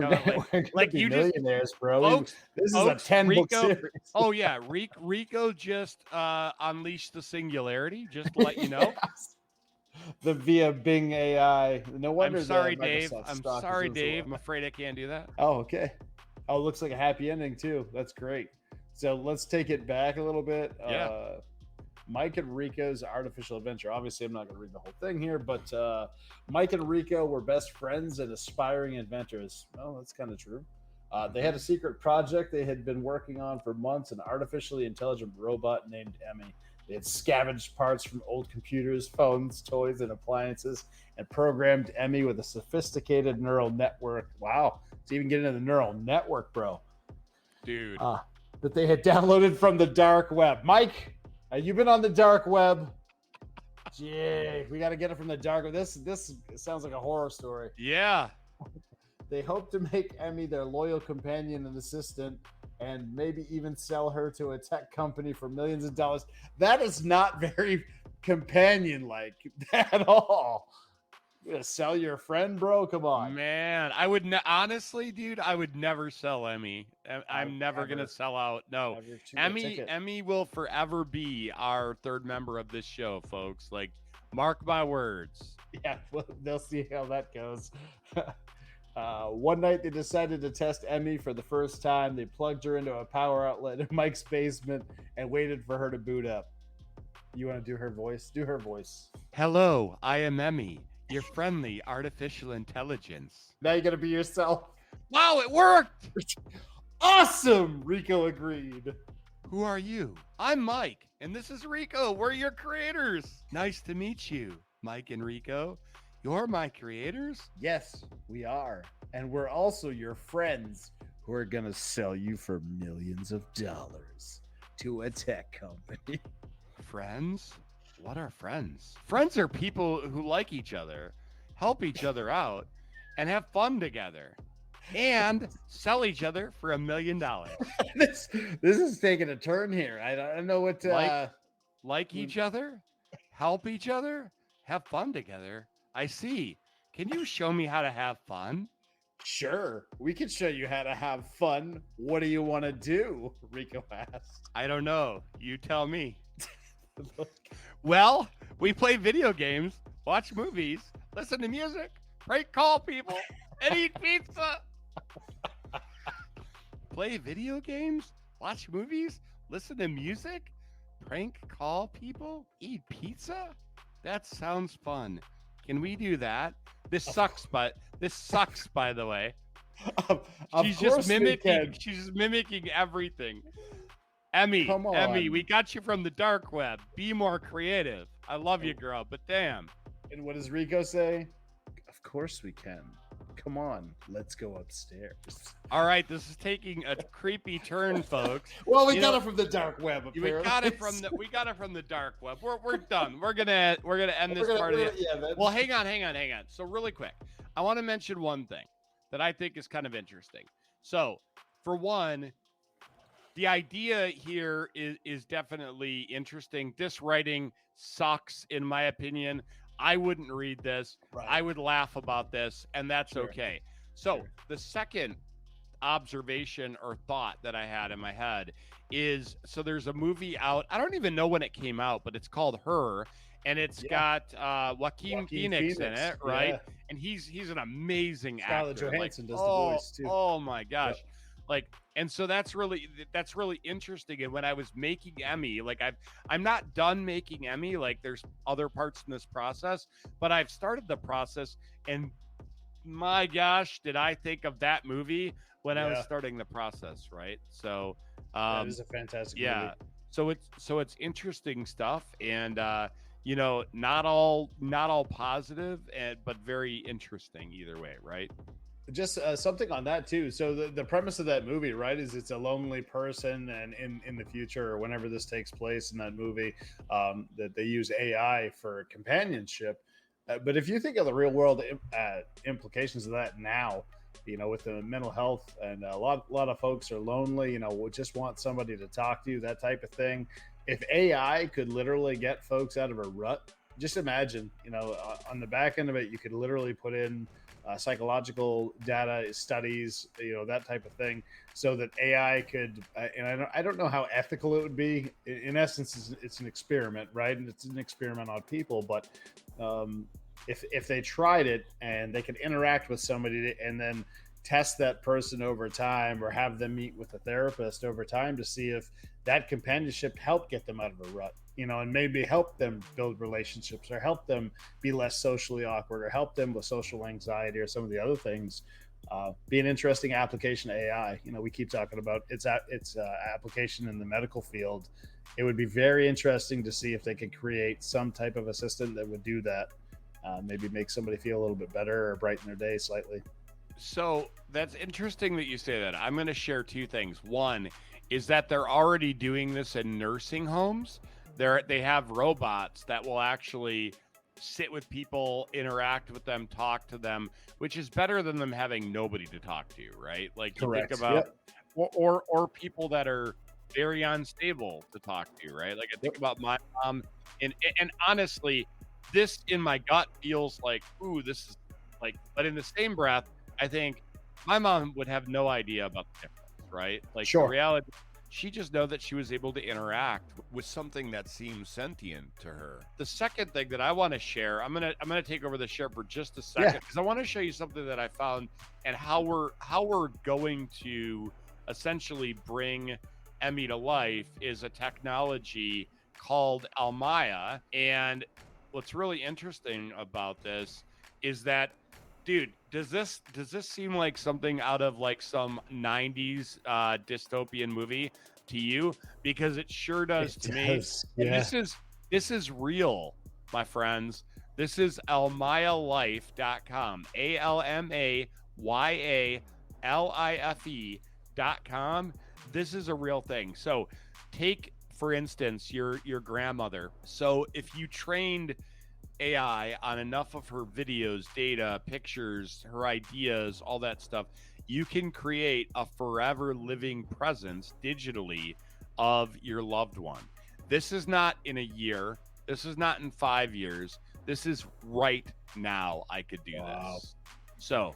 Speaker 3: like you millionaires,
Speaker 2: just
Speaker 3: bro.
Speaker 2: Folks,
Speaker 3: this is a 10-book series.
Speaker 2: Oh yeah, Rico just unleashed the singularity. Just to let you know.
Speaker 3: Yes. The via Bing AI. No wonder.
Speaker 2: I'm sorry, Dave. I'm afraid I can't do that.
Speaker 3: Oh, okay. Oh, it looks like a happy ending too. That's great. So let's take it back a little bit.
Speaker 2: Yeah.
Speaker 3: Mike and Rico's Artificial Adventure. Obviously, I'm not going to read the whole thing here, but Mike and Rico were best friends and aspiring inventors. Well, that's kind of true. They had a secret project they had been working on for months, an artificially intelligent robot named Emmy. They had scavenged parts from old computers, phones, toys, and appliances, and programmed Emmy with a sophisticated neural network. Wow. It's even getting into the neural network, bro.
Speaker 2: Dude.
Speaker 3: That they had downloaded from the dark web. Mike, you've been on the dark web. Gee, we got to get it from the dark web. This sounds like a horror story.
Speaker 2: Yeah.
Speaker 3: They hope to make Emmy their loyal companion and assistant, and maybe even sell her to a tech company for millions of dollars. That is not very companion-like at all. You're gonna sell your friend, bro? Come on,
Speaker 2: man. I would honestly, dude. I would never sell Emmy. I'm never gonna sell out. No, Emmy will forever be our third member of this show, folks. Like, mark my words.
Speaker 3: Yeah, well, they'll see how that goes. One night they decided to test Emmy for the first time. They plugged her into a power outlet in Mike's basement and waited for her to boot up. You want to do her voice? Do her voice.
Speaker 2: Hello, I am Emmy, your friendly artificial intelligence.
Speaker 3: Now you're going to be yourself.
Speaker 2: Wow, it worked.
Speaker 3: Awesome. Rico agreed.
Speaker 2: Who are you? I'm Mike, and this is Rico. We're your creators. Nice to meet you, Mike and Rico. You're my creators?
Speaker 3: Yes, we are. And we're also your friends. who are going to sell you for millions of dollars to a tech company.
Speaker 2: Friends? What are friends? Friends are people who like each other, help each other out, and have fun together, and sell each other for $1 million.
Speaker 3: This is taking a turn here. I don't know what
Speaker 2: like each other, help each other, have fun together. I see. Can you show me how to have fun?
Speaker 3: Sure, we can show you how to have fun. What do you want to do? Rico asked.
Speaker 2: I don't know. You tell me. Well, we play video games, watch movies, listen to music, prank call people, and eat pizza. Play video games, watch movies, listen to music, prank call people, eat pizza? That sounds fun. Can we do that? This sucks, by the way. She's just mimicking everything. Emmy, we got you from the dark web. Be more creative. I love you, girl, but damn.
Speaker 3: And what does Rico say? Of course we can. Come on, let's go upstairs.
Speaker 2: All right, this is taking a creepy turn, folks.
Speaker 3: Well, we got it from the dark web. Apparently.
Speaker 2: We got it from the dark web. We're done. We're gonna end this part of it. Yeah, well, hang on. So really quick, I want to mention one thing that I think is kind of interesting. So, for one, the idea here is definitely interesting. This writing sucks, in my opinion. I wouldn't read this. Right. I would laugh about this, and that's okay. So the second observation or thought that I had in my head is, so there's a movie out. I don't even know when it came out, but it's called Her, and it's got Joaquin Phoenix in it, right? Yeah. And he's an amazing actor.
Speaker 3: Johansson does the voice too.
Speaker 2: Oh my gosh. Yep. And so that's really interesting. And when I was making Emmy, I'm not done making Emmy. There's other parts in this process, but I've started the process, and my gosh, did I think of that movie when I was starting the process, right? So
Speaker 3: that is a fantastic movie.
Speaker 2: So it's interesting stuff, and not all positive, but very interesting either way, right?
Speaker 3: Just something on that too. So the premise of that movie, right, is it's a lonely person, and in the future, or whenever this takes place in that movie, that they use AI for companionship. But if you think of the real world implications of that now, with the mental health, and a lot of folks are lonely, just want somebody to talk to, that type of thing. If AI could literally get folks out of a rut, just imagine, on the back end of it, you could literally put in psychological data, studies, that type of thing, so that AI could, and I don't know how ethical it would be. In essence, it's an experiment, right? And it's an experiment on people, but if they tried it and they could interact with somebody and then test that person over time, or have them meet with a therapist over time to see if that companionship helped get them out of a rut, and maybe help them build relationships, or help them be less socially awkward, or help them with social anxiety, or some of the other things. Be an interesting application of AI. We keep talking about its application in the medical field. It would be very interesting to see if they could create some type of assistant that would do that. Maybe make somebody feel a little bit better, or brighten their day slightly.
Speaker 2: So that's interesting that you say that. I'm going to share two things. One is that they're already doing this in nursing homes. They have robots that will actually sit with people, interact with them, talk to them, which is better than them having nobody to talk to, right?
Speaker 3: Correct.
Speaker 2: You think about, or people that are very unstable to talk to, right? I think about my mom, and honestly, this in my gut feels like, ooh, this is but in the same breath, I think my mom would have no idea about the difference, right? The reality, she just know that she was able to interact with something that seems sentient to her. The second thing that I want to share, I'm gonna take over the share for just a second, because I want to show you something that I found, and how we're going to essentially bring Emmy to life is a technology called Almaya. And what's really interesting about this is that, dude, does this seem like something out of some 90s dystopian movie to you? Because it sure does to me. Yeah. And this is real, my friends. This is almayalife.com. ALMAYALIFE.com. will.i.am. This is a real thing. So take, for instance, your grandmother. So if you trained AI on enough of her videos, data, pictures, her ideas, all that stuff, you can create a forever living presence digitally of your loved one. This is not in a year. This is not in 5 years. This is right now. I could do this. So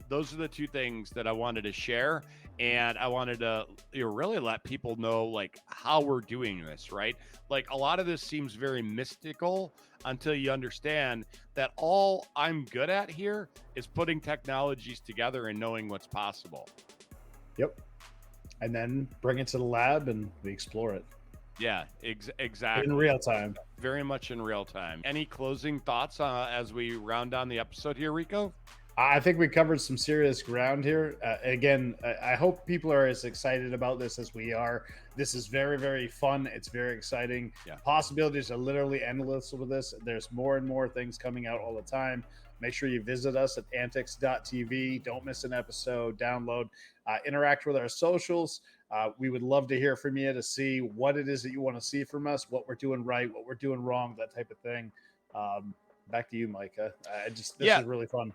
Speaker 2: those are the two things that I wanted to share. And I wanted to really let people know like how we're doing this, right? Like a lot of this seems very mystical until you understand that all I'm good at here is putting technologies together and knowing what's possible.
Speaker 3: Yep. And then bring it to the lab and we explore it.
Speaker 2: Yeah, exactly.
Speaker 3: In real time.
Speaker 2: Very much in real time. Any closing thoughts as we round down the episode here, Rico?
Speaker 3: I think we covered some serious ground here. Again, I hope people are as excited about this as we are. This is very, very fun. It's very exciting.
Speaker 2: Yeah.
Speaker 3: Possibilities are literally endless with this. There's more and more things coming out all the time. Make sure you visit us at antics.tv. Don't miss an episode. Download, interact with our socials. We would love to hear from you to see what it is that you want to see from us, what we're doing right, what we're doing wrong, that type of thing. Back to you, Micah. This is really fun.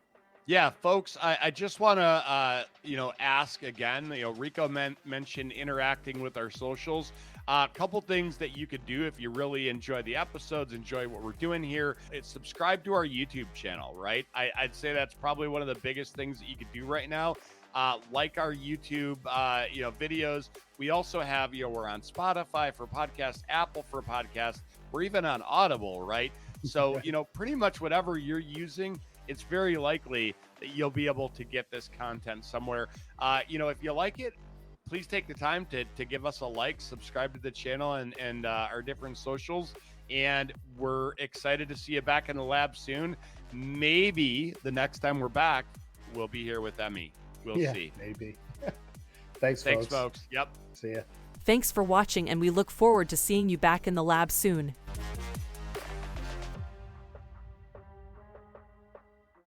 Speaker 2: Yeah, folks, I just want to, ask again, Rico mentioned interacting with our socials. A couple things that you could do if you really enjoy the episodes, enjoy what we're doing here, is subscribe to our YouTube channel, right? I'd say that's probably one of the biggest things that you could do right now. Like our YouTube, videos. We also have, we're on Spotify for podcasts, Apple for podcasts. We're even on Audible, right? So, pretty much whatever you're using, it's very likely that you'll be able to get this content somewhere. If you like it, please take the time to give us a like, subscribe to the channel and our different socials. And we're excited to see you back in the lab soon. Maybe the next time we're back, we'll be here with Emmy. We'll see.
Speaker 3: Maybe. Thanks, folks.
Speaker 2: Yep.
Speaker 3: See ya.
Speaker 1: Thanks for watching, and we look forward to seeing you back in the lab soon.